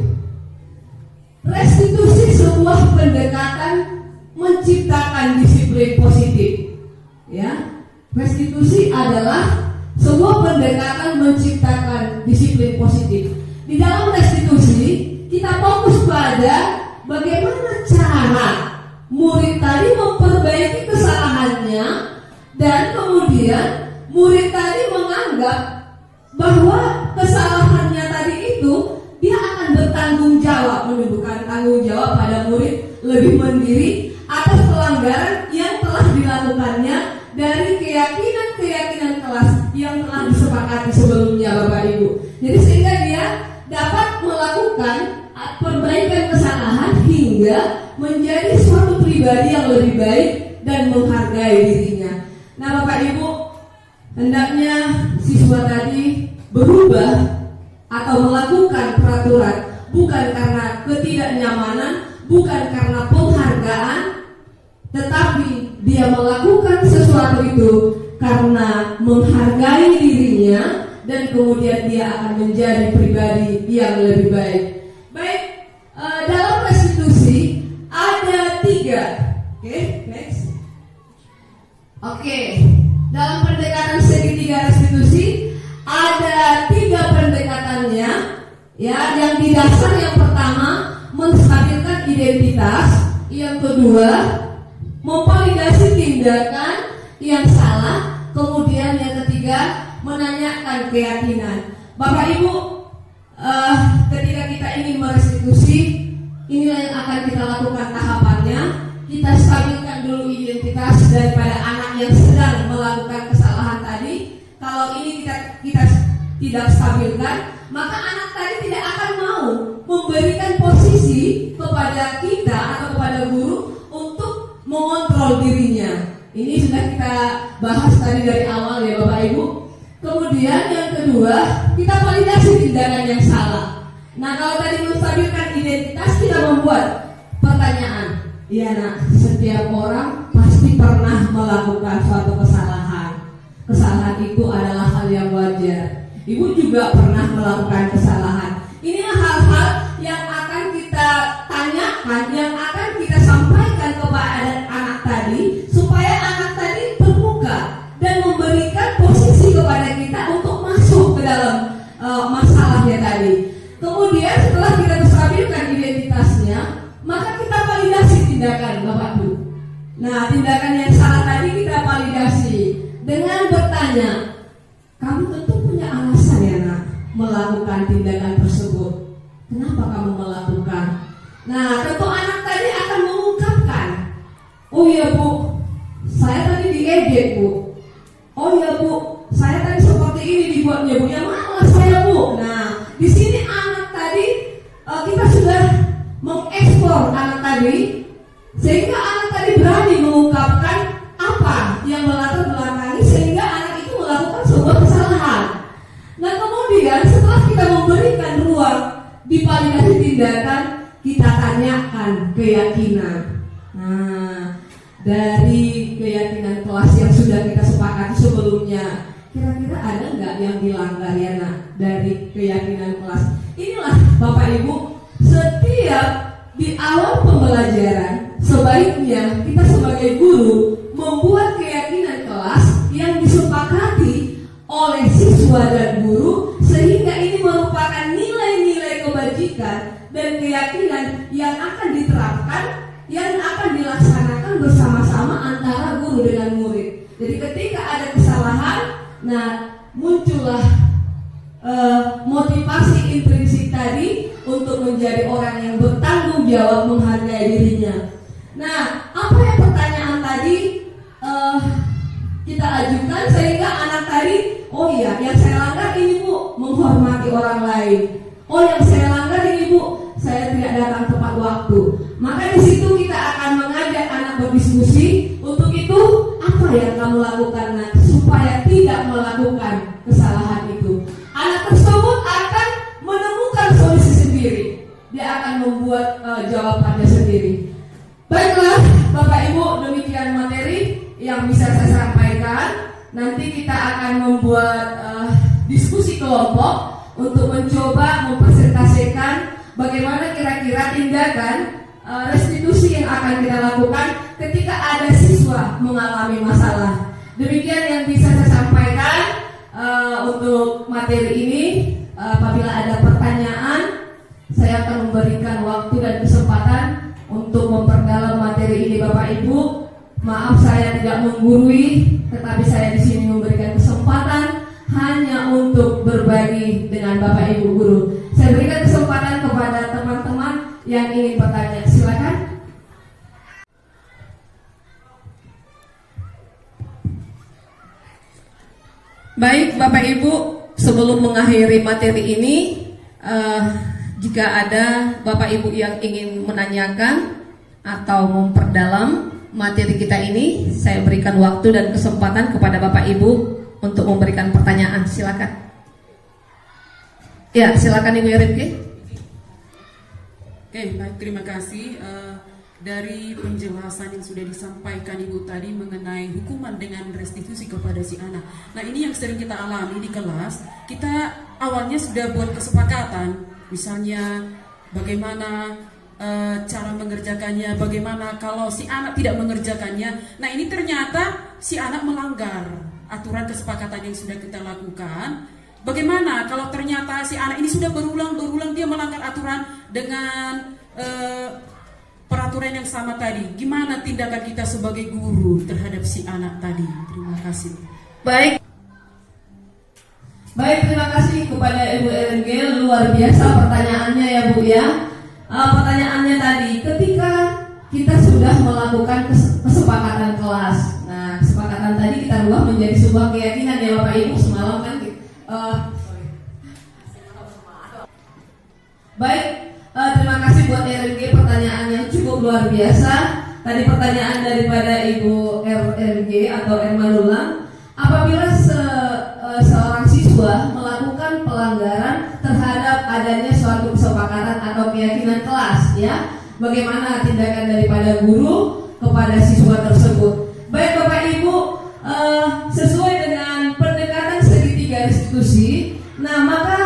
Restitusi sebuah pendekatan menciptakan disiplin positif. Ya. Restitusi adalah sebuah pendekatan menciptakan disiplin positif. Di dalam restitusi, kita fokus pada bagaimana cara murid tadi memperbaiki kesalahannya, dan kemudian murid tadi menganggap bahwa kesalahannya tadi itu dia akan bertanggung jawab, menunjukkan tanggung jawab pada murid lebih mandiri atas pelanggaran yang telah dilakukannya dari keyakinan-keyakinan kelas yang telah disepakati sebelumnya Bapak Ibu. Jadi sehingga dia dapat melakukan perbaikan kesalahan hingga menjadi suatu pribadi yang lebih baik dan menghargai dirinya. Nah Bapak Ibu, hendaknya siswa tadi berubah atau melakukan peraturan bukan karena ketidaknyamanan, bukan karena penghargaan, tetapi dia melakukan sesuatu itu karena menghargai dirinya, dan kemudian dia akan menjadi pribadi yang lebih baik. Baik, dalam restitusi ada 3. Oke, next. Oke, dalam pendekatan segitiga restitusi ada 3 pendekatannya. Ya, yang didasar yang pertama menstabilkan identitas, yang kedua memvalidasi tindakan yang salah, kemudian yang ketiga menanyakan keyakinan. Bapak Ibu, ketika kita ingin merestitusi, inilah yang akan kita lakukan tahapannya. Kita stabilkan dulu identitas daripada anak yang sedang melakukan kesalahan tadi. Kalau ini kita tidak stabilkan, maka anak tadi tidak akan mau memberikan posisi kepada kita atau kepada guru untuk mengontrol dirinya. Ini sudah kita bahas tadi dari awal ya Bapak Ibu. Kemudian yang kedua, kita validasi tindakan yang salah. Nah, kalau tadi menstabilkan identitas, kita membuat pertanyaan. Iya nak, setiap orang pasti pernah melakukan suatu kesalahan. Kesalahan itu adalah hal yang wajar. Ibu juga pernah melakukan kesalahan. Inilah hal-hal yang akan kita tanyakan, yang akan kita sampaikan kepada anak tadi, supaya anak tadi terbuka dan memberikan posisi kepada kita untuk masuk ke dalam masalahnya tadi. Kemudian setelah kita stabilkan identitasnya, maka kita validasi tindakan Bapak Ibu. Nah, tindakan yang salah tadi kita validasi dengan bertanya, kamu tentu punya alasan ya nak melakukan tindakan tersebut. Kenapa kamu melakukan? Nah, tentu anak tadi akan mengungkapkan, oh iya Bu, saya tadi diejek Bu. Oh iya Bu, saya tadi seperti ini dibuatnya Bu. Ya malah saya Bu. Nah, di sini anak tadi kita sudah mengekspor anak tadi, sehingga anak tadi berani mengungkapkan apa yang melatar belakangi sehingga anak itu melakukan sebuah kesalahan. Nah, kemudian setelah kita memberikan ruang divalidasi tindakan, kita tanyakan keyakinan. Nah, dari keyakinan kelas yang sudah kita sepakati sebelumnya, kira-kira ada nggak yang dilanggar ya nak dari keyakinan kelas? Inilah Bapak Ibu, setiap di awal pembelajaran sebaiknya kita sebagai guru membuat keyakinan kelas yang disepakati oleh siswa dan guru, sehingga ini merupakan nilai-nilai kebajikan dan keyakinan yang akan diterapkan, yang akan dilaksanakan bersama-sama antara guru dengan murid. Jadi ketika ada kesalahan, nah muncullah motivasi intrinsik tadi untuk menjadi orang yang bertanggung jawab, menghargai dirinya. Nah, apa yang pertanyaan tadi kita ajukan sehingga anak tadi, oh iya, yang saya langgar ini Bu, menghormati orang lain. Oh, yang saya langgar ini Bu, saya tidak datang tepat waktu. Maka di situ kita akan mengajak anak berdiskusi. Untuk itu, apa yang kamu lakukan nak, supaya tidak melakukan kesalahan itu. Anak tersebut akan menemukan solusi sendiri. Dia akan membuat jawabannya sendiri. Baiklah, Bapak Ibu, demikian materi yang bisa saya sampaikan. Nanti kita akan membuat diskusi kelompok untuk mencoba mempresentasikan bagaimana kira-kira tindakan restitusi yang akan kita lakukan ketika ada siswa mengalami masalah. Demikian yang bisa saya sampaikan untuk materi ini. Apabila ada pertanyaan, saya akan memberikan waktu dan kesempatan untuk memperdalam materi ini, Bapak Ibu. Maaf saya tidak menggurui, tetapi saya di sini memberikan kesempatan hanya untuk berbagi dengan Bapak Ibu guru. Saya berikan kesempatan kepada teman-teman yang ingin bertanya. Silakan. Baik, Bapak Ibu, sebelum mengakhiri materi ini, jika ada Bapak Ibu yang ingin menanyakan atau memperdalam materi kita ini, saya berikan waktu dan kesempatan kepada Bapak Ibu untuk memberikan pertanyaan. Silakan. Ya, silakan Ibu Rinke. Oke, baik, terima kasih. Dari penjelasan yang sudah disampaikan Ibu tadi mengenai hukuman dengan restitusi kepada si anak. Nah, ini yang sering kita alami di kelas. Kita awalnya sudah buat kesepakatan, misalnya bagaimana cara mengerjakannya, bagaimana kalau si anak tidak mengerjakannya. Nah, ini ternyata si anak melanggar aturan kesepakatan yang sudah kita lakukan. Bagaimana kalau ternyata si anak ini sudah berulang dia melanggar aturan dengan peraturan yang sama tadi? Gimana tindakan kita sebagai guru terhadap si anak tadi? Terima kasih. Baik, terima kasih kepada Ibu RNG. Luar biasa pertanyaannya ya Bu ya. Pertanyaannya tadi, ketika kita sudah melakukan kesepakatan kelas. Nah, kesepakatan tadi kita rubah menjadi sebuah keyakinan ya Bapak Ibu. Semalam kan baik, terima kasih buat RNG, pertanyaan yang cukup luar biasa. Tadi pertanyaan daripada Ibu RNG atau Ermanulang, apabila seorang siswa melakukan pelanggaran terhadap adanya suatu kesepakatan atau keyakinan kelas, ya, bagaimana tindakan daripada guru kepada siswa tersebut? Baik Bapak Ibu, sesuai dengan pendekatan segitiga restitusi, nah maka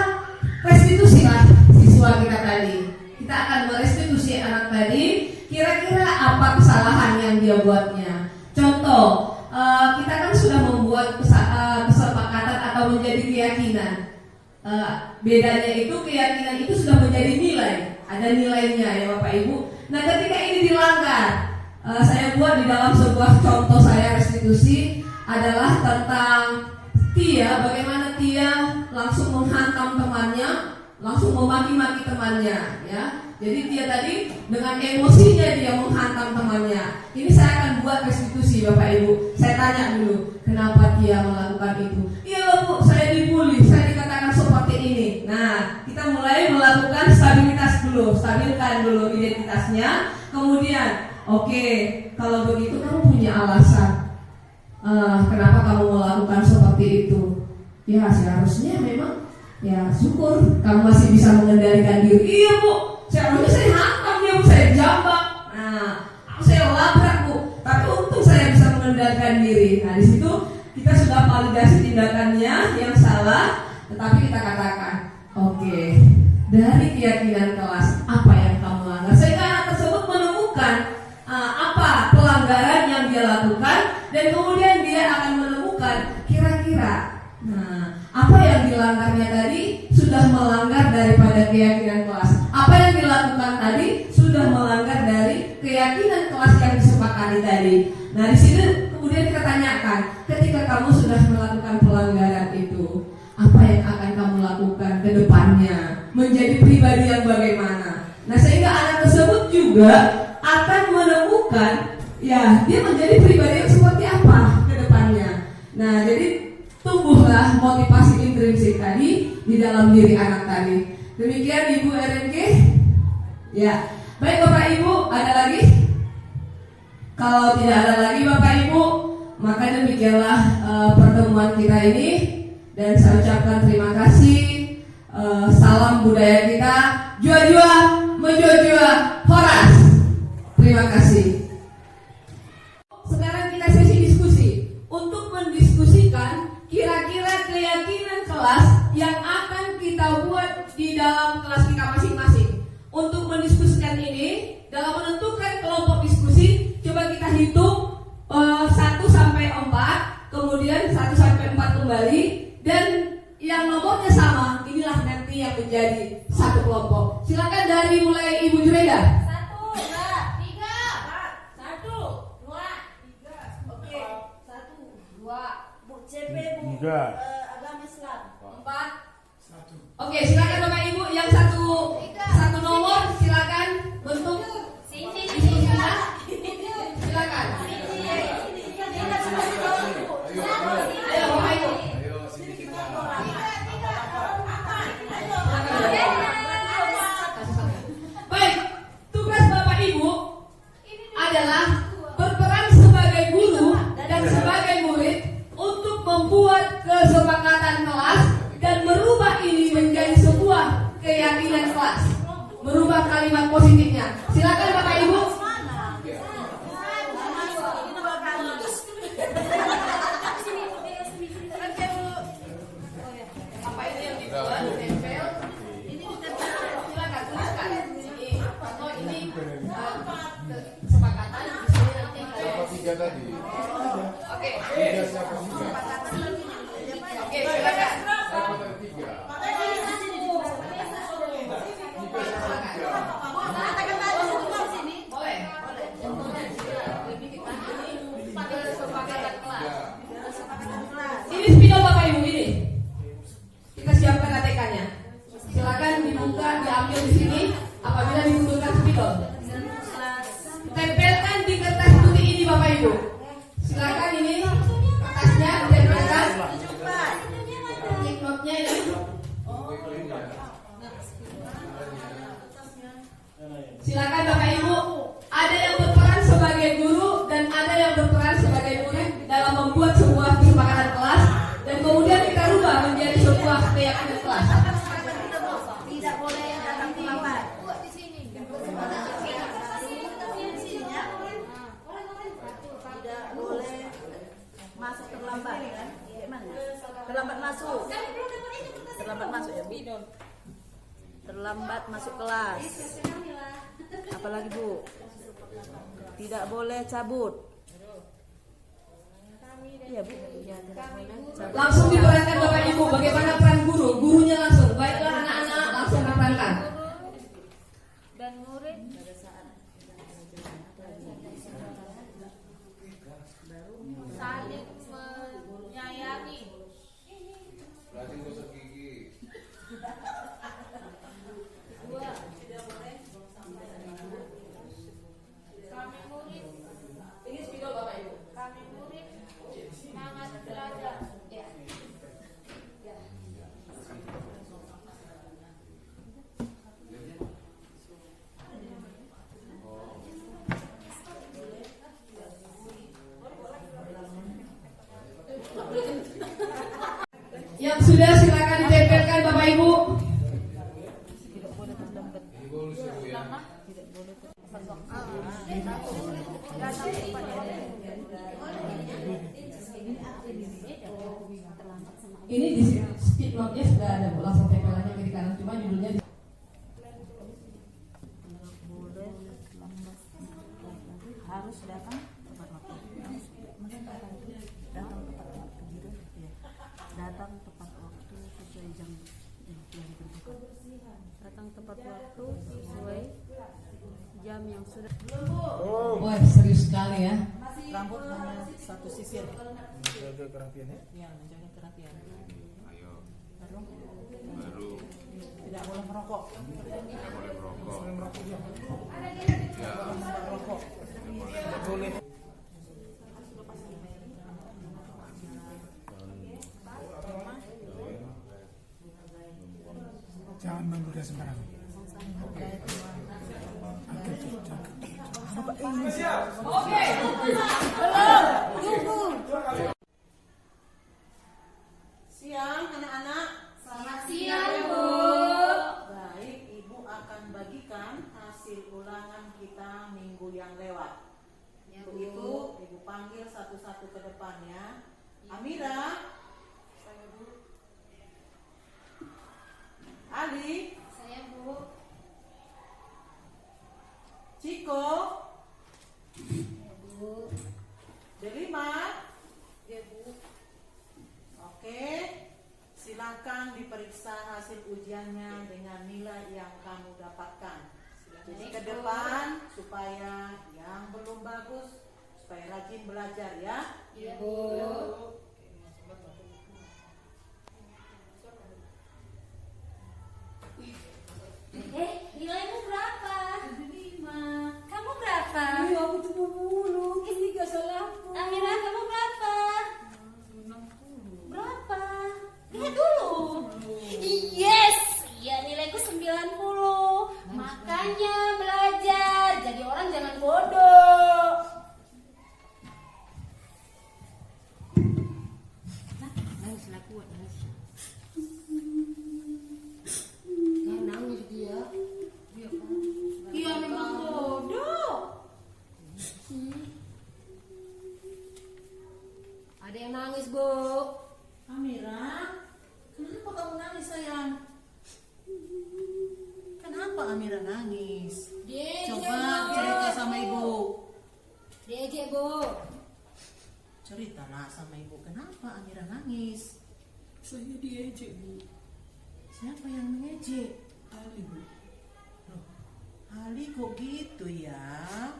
restitusilah siswa kita tadi. Kita akan merestitusi anak tadi. Kira-kira apa kesalahan yang dia buatnya? Contoh, kita kan sudah membuat kesepakatan atau menjadi keyakinan. Bedanya itu keyakinan itu sudah menjadi nilai, ada nilainya ya Bapak Ibu. Nah, ketika ini dilanggar, saya buat di dalam sebuah contoh saya restitusi adalah tentang Tia, bagaimana Tia langsung menghantam temannya, langsung memaki-maki temannya, ya. Jadi Tia tadi dengan emosinya dia menghantam temannya. Ini saya akan buat restitusi Bapak Ibu. Saya tanya dulu, kenapa Tia melakukan itu? Iya Bu, saya dibully, saya dikatakan seperti ini. Nah, kita mulai melakukan stabilitas dulu, stabilkan dulu identitasnya. Kemudian, oke, kalau begitu kamu punya alasan. Kenapa kamu melakukan seperti itu? Ya seharusnya memang, ya syukur kamu masih bisa mengendalikan diri. Iya Bu, seharusnya saya hantam dia Bu, saya jambak. Nah, saya labrak Bu, tapi untung saya bisa mengendalikan diri. Nah, di situ kita sudah validasi tindakannya yang salah, tetapi kita katakan, oke, dari keyakinan kelas apa yang kamu langgar, sehingga anak tersebut menemukan Dan kemudian dia akan menemukan kira-kira apa yang dilanggarnya tadi sudah melanggar daripada keyakinan kelas. Apa yang dilakukan tadi sudah melanggar dari keyakinan kelas yang disepakati tadi. Nah, di sini kemudian kita tanyakan, ketika kamu sudah melakukan pelanggaran itu, apa yang akan kamu lakukan ke depannya? Menjadi pribadi yang bagaimana? Nah, sehingga anak tersebut juga akan menemukan, ya, dia menjadi pribadi yang seperti apa ke depannya. Nah, jadi tumbuhlah motivasi intrinsik tadi di dalam diri anak tadi. Demikian Ibu RNK. Ya, baik Bapak Ibu, ada lagi? Kalau tidak ada lagi Bapak Ibu, maka demikianlah pertemuan kita ini. Dan saya ucapkan terima kasih. Salam budaya kita, jua-jua, menjua-jua, horas. Terima kasih. Sekarang kita sesi diskusi untuk mendiskusikan kira-kira keyakinan kelas yang akan kita buat di dalam kelas kita masing-masing. Untuk mendiskusikan ini, dalam menentukan kelompok diskusi, coba kita hitung 1 sampai 4, kemudian 1 sampai 4 kembali, dan yang nomornya sama, inilah nanti yang menjadi satu kelompok. Silakan dari mulai Ibu Jureda. 1, 2, 3, 1, 2, 3. Oke, 1, 2. Bu CP, Bu agama Islam. 4. Oke, silakan Bapak Ibu yang satu nomor, silakan bentuk diskusinya. Silakan. Ayo Bapak Ibu. Baik, tugas Bapak Ibu adalah berperan sebagai guru dan sebagai murid untuk membuat kesepakatan kelas dan merubah ini menjadi sebuah keyakinan kelas, merubah kalimat positifnya. Silakan Bapak Ibu. Apa ini yang dibuat? Tempel. Silakan tuliskan. Ini atau ini kesepakatan di sini nanti kalian. Oke. Oke, silakan. Boleh. Ini spidol Bapak Ibu ini. Kita siapkan ATK-nya. Silakan dibuka, diambil di sini. Apabila dibutuhkan spidol, tempelkan di kertas putih ini Bapak Ibu. Silakan ini kertasnya ditempelkan. Notnya ini. Silakan Bapak Ibu. Ada yang berperan sebagai guru dan ada yang berperan sebagai murid dalam membuat sebuah kesepakatan kelas dan kemudian kita rubah menjadi sebuah keyakinan kelas. Tidak boleh datang terlambat. Di sini. Tidak boleh masuk terlambat. Gimana? Terlambat masuk. Terlambat masuk ya, Bu. Terlambat masuk kelas. Apalagi Bu? Tidak boleh cabut. Iya Bu. Langsung diperankan Bapak Ibu. Bagaimana peran guru? Gurunya langsung. Baiklah anak-anak langsung diperankan. Dan murid saling menyayangi. Kami murid. Ini spidol Bapak Ibu. Kami murid semangat belajar. Yang sudah silakan ditempelkan Bapak Ibu. Ini di stick note-nya sudah ada Bu, langsung tempelannya kiri kanan, cuma judulnya Harus datang tepat waktu. satu sesuai jam yang sudah. Wah, serius sekali ya. Rambut hanya satu sisir. Jaga kerapian ya. Ya, menjaga kerapian. Ayo, Baru baru tidak boleh merokok. tidak boleh merokok. Boleh merokok ya. Ya, Merokok. Tidak boleh. Jangan menggoda sembarangan. Siang anak-anak. Selamat siang, Bu. Baik, Ibu akan bagikan hasil ulangan kita minggu yang lewat. Ya, Untuk Bu. itu, Ibu panggil satu-satu ke depannya. Amira, Saya, Bu. Ali, Saya, Bu. Ciko, Ya, Bu. Delima. Ya, Bu. Oke, silakan diperiksa hasil ujiannya dengan nilai yang kamu dapatkan. Jadi ke depan supaya yang belum bagus supaya rajin belajar ya. Ya, Bu. Nilaimu berapa? 5. Kamu berapa? Iya, aku 70. Ini gak salahku. Amira, kamu berapa? 60. Berapa? Lihat dulu. Yes, iya nilaiku 90. Makanya belajar. Jadi orang jangan bodoh. Nangis lah kuat nangis. Kan nangis dia. Dia kan. Iya memang bodoh. Ada yang nangis, Bu. Amira, kenapa kamu nangis sayang? Kenapa Amira nangis? Dia Coba cerita sama ibu. Diejek, Bu. Cerita nak sama ibu, kenapa Amira nangis? Saya diejek, Bu. Siapa yang mengejek? Ali, Bu. Loh, Ali kok gitu ya?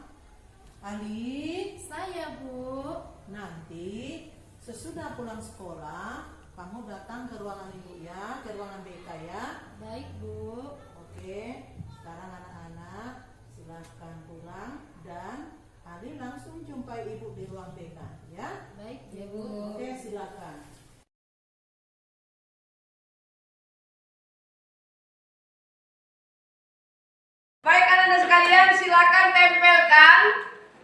Ali, Saya, Bu. nanti sesudah pulang sekolah, kamu datang ke ruangan ibu ya, ke ruangan BK ya. Baik, Bu. Oke, sekarang anak-anak silahkan pulang dan Ali langsung jumpai ibu di ruang BK ya. Baik, ya, Bu. Oke, silakan. Baik anak-anak sekalian, silakan tempelkan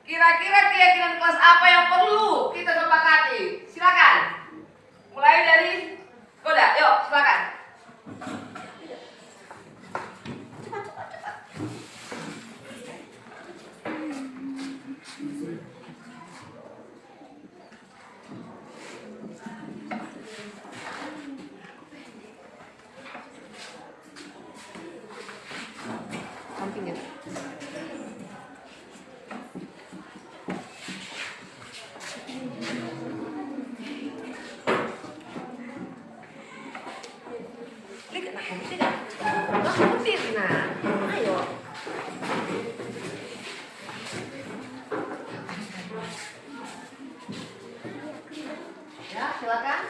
kira-kira keyakinan kelas apa yang perlu kita sepakati. Silakan. Mulai dari Goda, yuk silakan. Sampingnya. Ayo. Ya, silakan.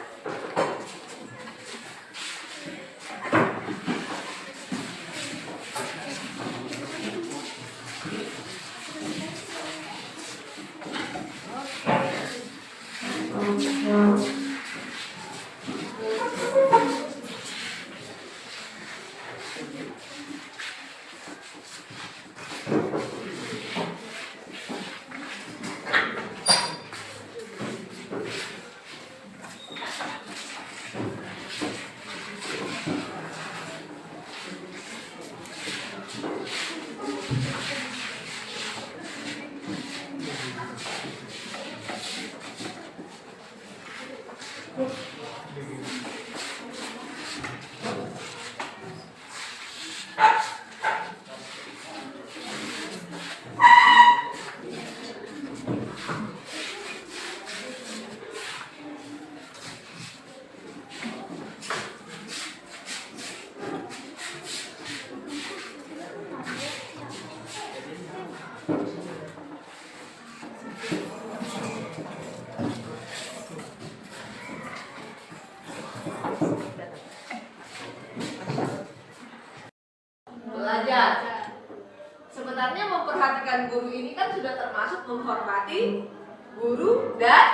dan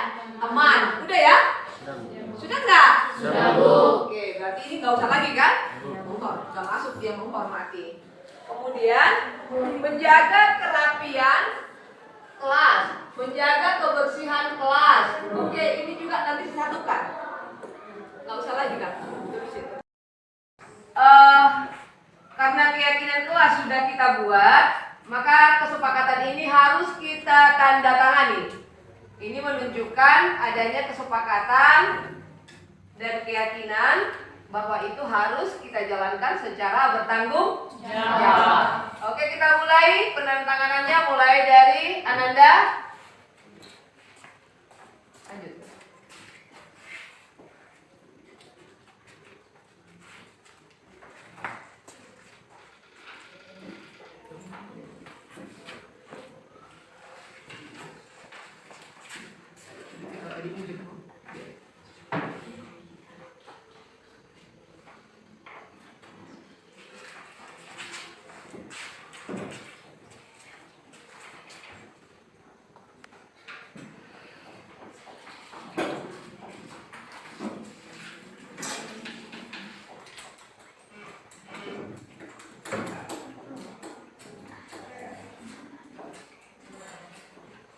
aman. Udah ya? Sudah nggak? Sudah, Bu. Oke, berarti ini nggak usah lagi kan? Udah masuk dia menghormati. Kemudian menjaga kerapian kelas, menjaga kebersihan kelas. Oke, ini juga nanti disatukan. Nggak usah lagi kan? Karena keyakinan kelas sudah kita buat, maka kesepakatan ini harus kita tanda tangani. Ini menunjukkan adanya kesepakatan dan keyakinan bahwa itu harus kita jalankan secara bertanggung jawab. Oke, kita mulai penandatanganannya mulai dari Ananda. Lanjut.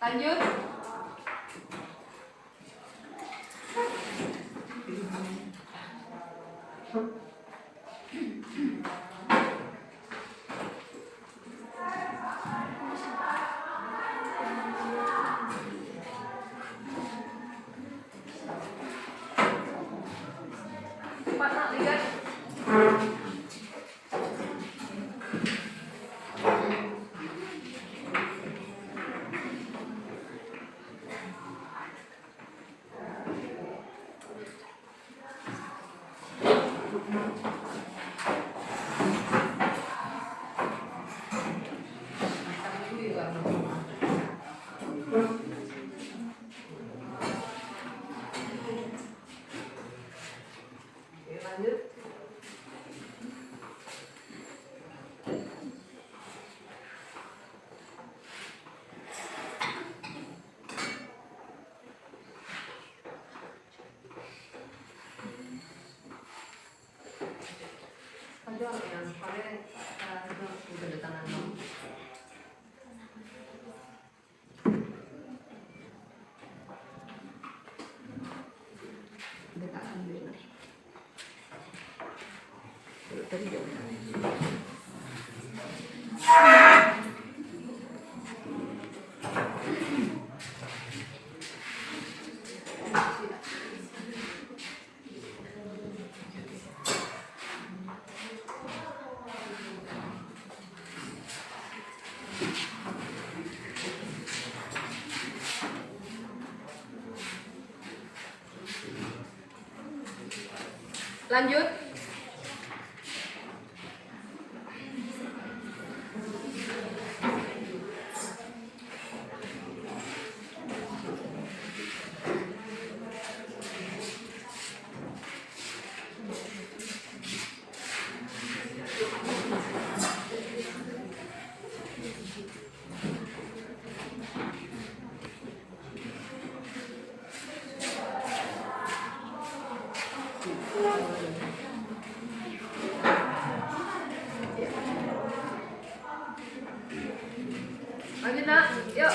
Lanjut. Cepat nak, lihat. Lanjut. Lanjut nak, yuk.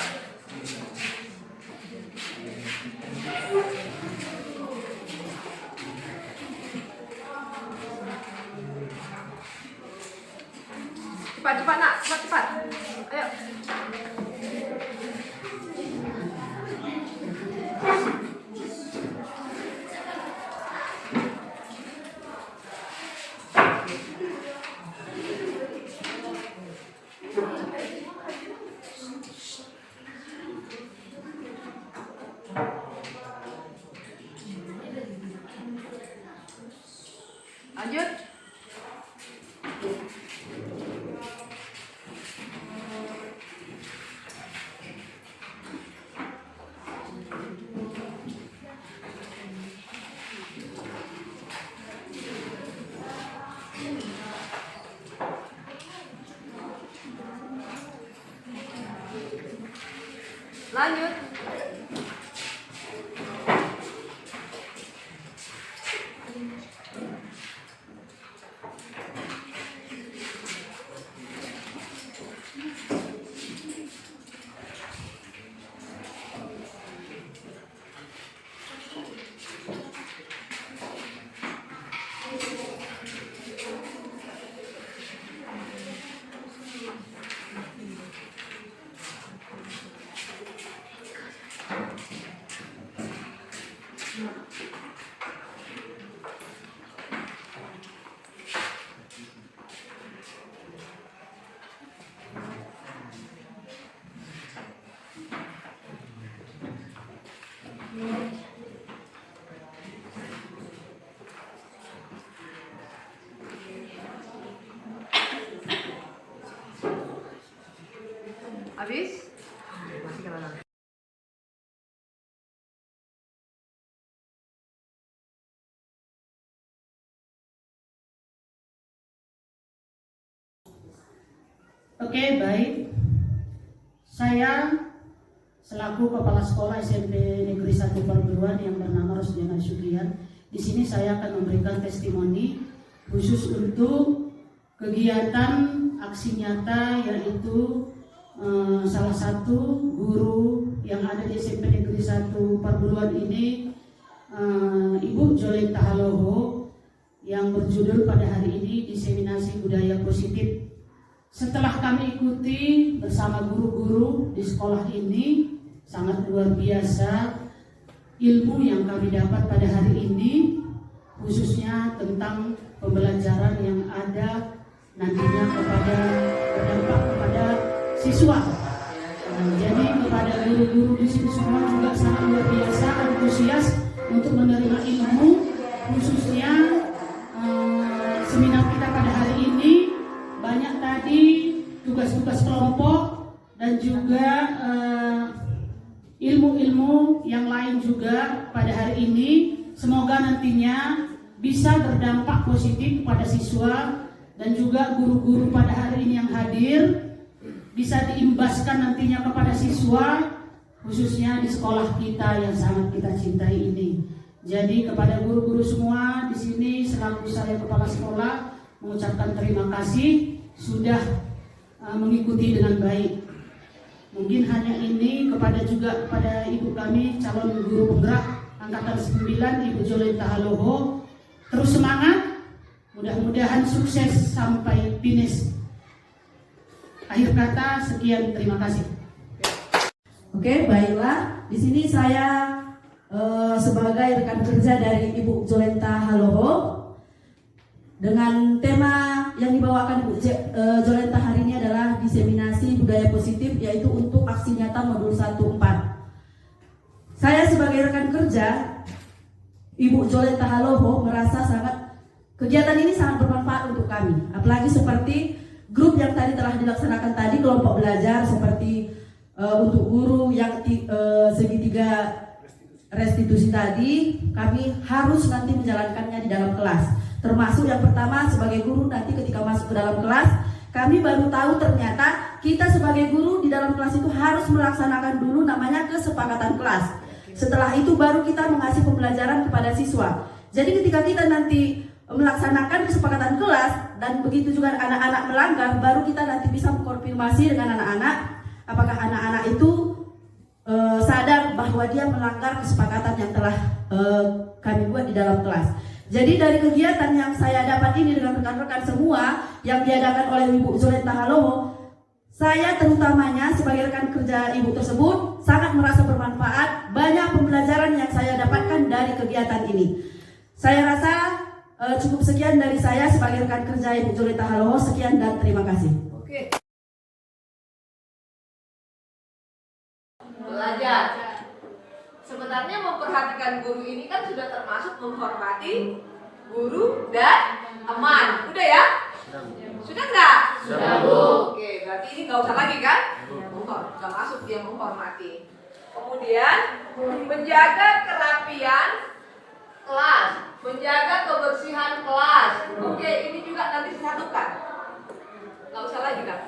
Cepat nak, cepat. Ayo. Lanjut. Lanjut. Oke, baik. Saya selaku Kepala Sekolah SMP Negeri 1 Perguruan yang bernama Rosdiana Syukrian, di sini saya akan memberikan testimoni khusus untuk kegiatan aksi nyata, yaitu salah satu guru yang ada di SMP Negeri 1 Perguruan ini, Ibu Jolenta Haloho, yang berjudul pada hari ini Diseminasi Budaya Positif. Setelah kami ikuti bersama guru-guru di sekolah ini, sangat luar biasa ilmu yang kami dapat pada hari ini, khususnya tentang pembelajaran yang ada nantinya berdampak kepada siswa. Jadi kepada guru-guru di sini semua juga sangat luar biasa antusias untuk menerima ilmu, khususnya seminar kita pada hari ini. Banyak tadi tugas-tugas kelompok dan juga ilmu-ilmu yang lain juga pada hari ini. Semoga nantinya bisa berdampak positif kepada siswa dan juga guru-guru pada hari ini yang hadir, bisa diimbaskan nantinya kepada siswa, khususnya di sekolah kita yang sangat kita cintai ini. Jadi kepada guru-guru semua di sini, selaku saya kepala sekolah, mengucapkan terima kasih sudah mengikuti dengan baik. Mungkin hanya ini kepada ibu kami calon guru penggerak angkatan 9, Ibu Jolenta Haloho, terus semangat, mudah-mudahan sukses sampai finish. Akhir kata, sekian, terima kasih. Oke, baiklah. Di sini saya sebagai rekan kerja dari Ibu Jolenta Haloho, dengan tema yang dibawakan Ibu Jolenta hari ini adalah diseminasi budaya positif, yaitu untuk aksi nyata modul 1-4. Saya sebagai rekan kerja Ibu Jolenta Haloho merasa kegiatan ini sangat bermanfaat untuk kami. Apalagi seperti grup yang tadi telah dilaksanakan tadi, kelompok belajar seperti untuk guru yang segitiga restitusi tadi, kami harus nanti menjalankannya di dalam kelas. Termasuk yang pertama, sebagai guru nanti ketika masuk ke dalam kelas, kami baru tahu ternyata kita sebagai guru di dalam kelas itu harus melaksanakan dulu namanya kesepakatan kelas. Setelah itu baru kita mengasih pembelajaran kepada siswa. Jadi ketika kita nanti melaksanakan kesepakatan kelas dan begitu juga anak-anak melanggar, baru kita nanti bisa mengkonfirmasi dengan anak-anak apakah anak-anak itu sadar bahwa dia melanggar kesepakatan yang telah kami buat di dalam kelas. Jadi dari kegiatan yang saya dapat ini dengan rekan-rekan semua yang diadakan oleh Ibu Jolenta Haloho, saya terutamanya sebagai rekan kerja ibu tersebut sangat merasa bermanfaat. Banyak pembelajaran yang saya dapatkan dari kegiatan ini. Saya rasa cukup sekian dari saya sebagai rekan kerja Ibu Jolenta Haloho. Sekian dan terima kasih. Oke. Belajar. Sebenarnya memperhatikan guru ini kan sudah termasuk menghormati guru dan teman. Udah ya? Sudah nggak? Sudah, Bu. Oke, berarti ini nggak usah lagi kan? Sudah masuk dia menghormati. Kemudian menjaga kerapian kelas, menjaga kebersihan kelas. Oke, ini juga nanti disatukan. Nggak usah lagi kan?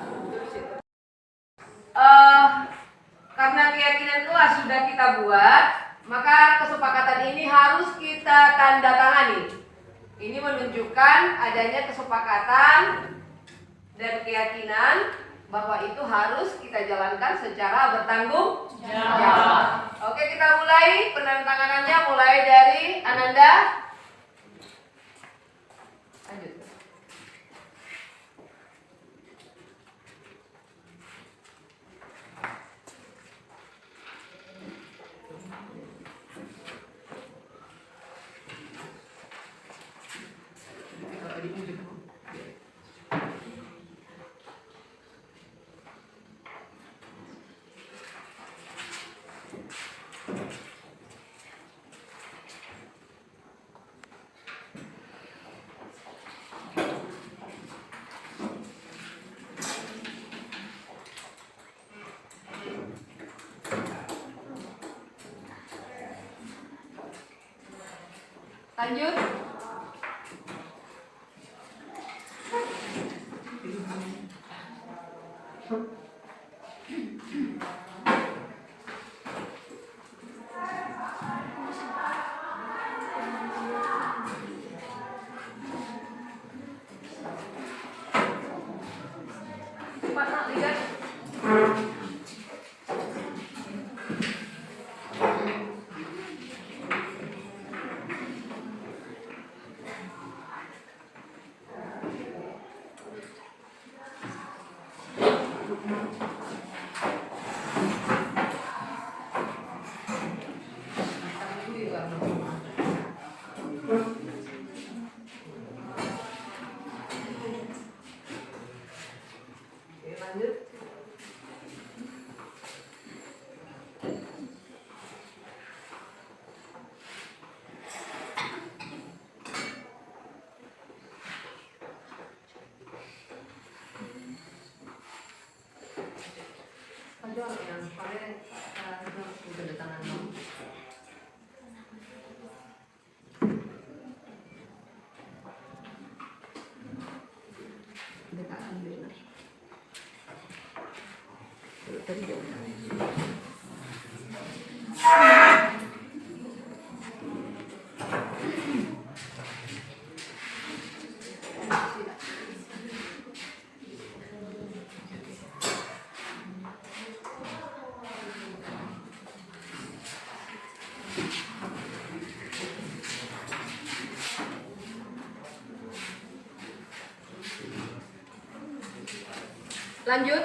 Karena keyakinan kelas sudah kita buat, maka kesepakatan ini harus kita tanda tangani. Ini menunjukkan adanya kesepakatan dan keyakinan bahwa itu harus kita jalankan secara bertanggung jawab. Oke, kita mulai penandatanganannya mulai dari Ananda. Lanjut. Lanjut. Lanjut.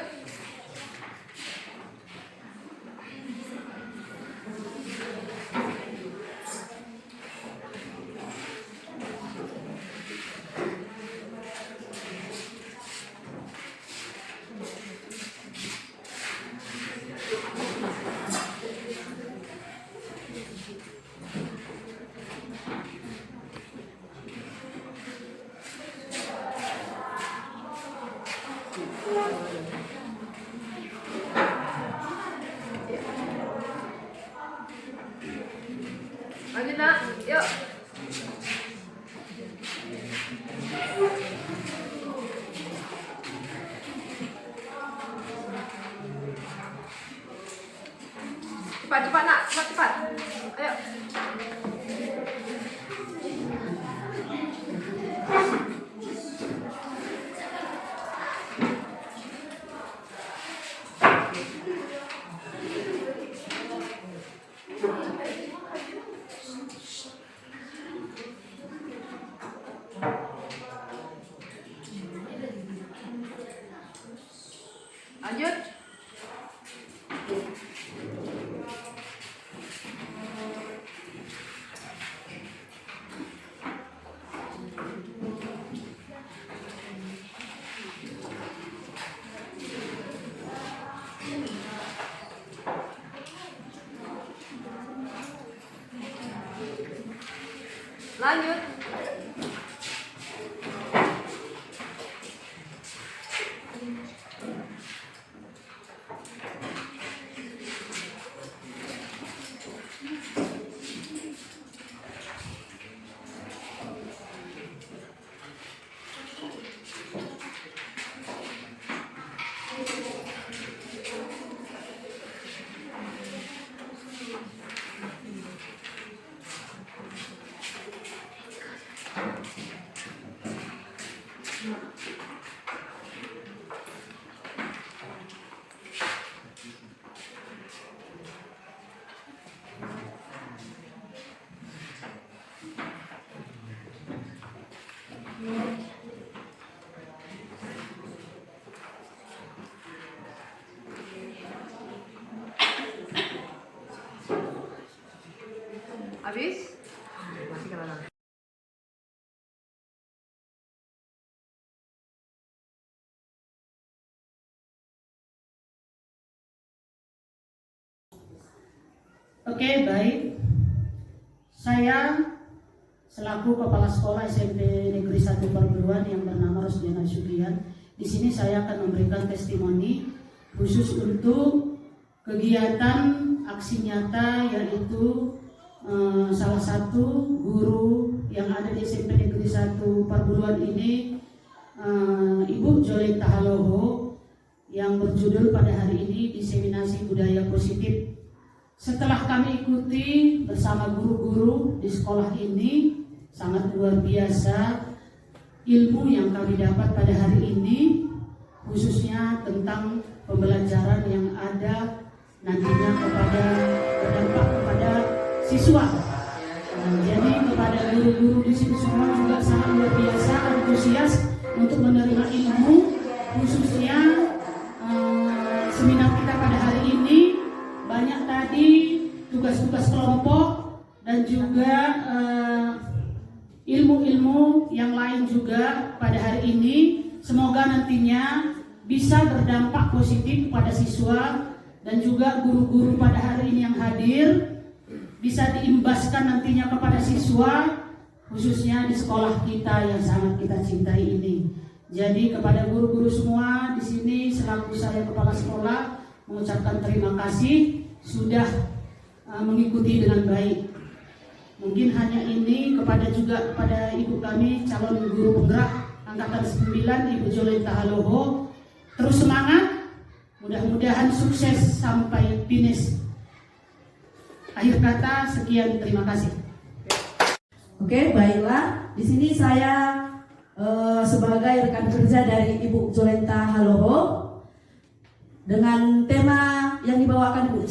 Lanjut nak, yuk. Cepat nak, cepat. Ayo. Lanjut. Lanjut. Habis? Masih kalah. Oke, baik. Saya selaku Kepala Sekolah SMP Negeri 1 Perguruan yang bernama Rosdiana Sugian, di sini saya akan memberikan testimoni khusus untuk kegiatan aksi nyata, yaitu salah satu guru yang ada di SMP Negeri 1 Perguruan ini, Ibu Jolenta Haloho, yang berjudul pada hari ini Diseminasi Budaya Positif. Setelah kami ikuti bersama guru-guru di sekolah ini, sangat luar biasa ilmu yang kami dapat pada hari ini, khususnya tentang pembelajaran yang ada nantinya berdampak kepada siswa. Jadi kepada guru-guru di sini semua juga sangat luar biasa antusias untuk menerima ilmu, khususnya seminar kita pada hari ini banyak tadi tugas-tugas kelompok dan juga ilmu-ilmu yang lain juga pada hari ini. Semoga nantinya bisa berdampak positif kepada siswa dan juga guru-guru pada hari ini yang hadir, bisa diimbaskan nantinya kepada siswa, khususnya di sekolah kita yang sangat kita cintai ini. Jadi kepada guru-guru semua di sini, selaku saya kepala sekolah, mengucapkan terima kasih sudah mengikuti dengan baik. Mungkin hanya ini kepada ibu kami calon guru penggerak angkatan 9 Ibu Jolenta Haloho, terus semangat, mudah-mudahan sukses sampai finish. Akhir kata sekian, terima kasih. Oke, baiklah. Di sini saya sebagai rekan kerja dari Ibu Jolenta Haloho, dengan tema yang dibawakan Ibu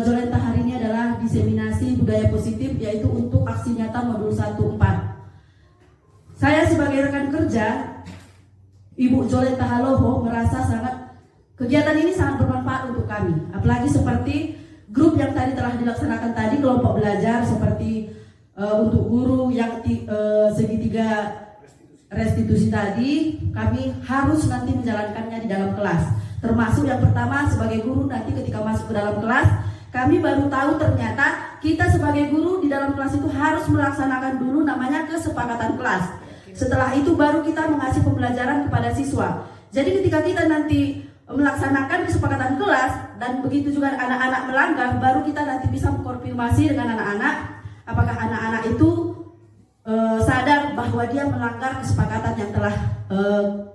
Jolenta hari ini adalah diseminasi budaya positif, yaitu untuk aksi nyata modul 1-4. Saya sebagai rekan kerja Ibu Jolenta Haloho merasa kegiatan ini sangat bermanfaat untuk kami. Apalagi seperti grup yang tadi telah dilaksanakan tadi, kelompok belajar seperti untuk guru yang segitiga restitusi tadi, kami harus nanti menjalankannya di dalam kelas. Termasuk yang pertama sebagai guru, nanti ketika masuk ke dalam kelas, kami baru tahu ternyata kita sebagai guru di dalam kelas itu harus melaksanakan dulu namanya kesepakatan kelas. Setelah itu baru kita mengasih pembelajaran kepada siswa. Jadi ketika kita nanti melaksanakan kesepakatan kelas dan begitu juga anak-anak melanggar, baru kita nanti bisa mengkonfirmasi dengan anak-anak apakah anak-anak itu sadar bahwa dia melanggar kesepakatan yang telah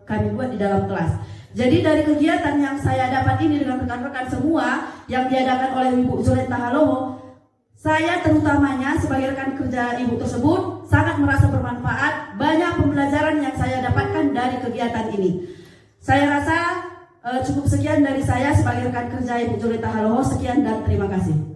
kami buat di dalam kelas. Jadi dari kegiatan yang saya dapat ini dengan rekan-rekan semua yang diadakan oleh Ibu Jolenta Haloho, saya terutamanya sebagai rekan kerja ibu tersebut sangat merasa bermanfaat. Banyak pembelajaran yang saya dapatkan dari kegiatan ini. Saya rasa cukup sekian dari saya sebagai rekan kerja Ibu Jolenta Haloho. Sekian dan terima kasih.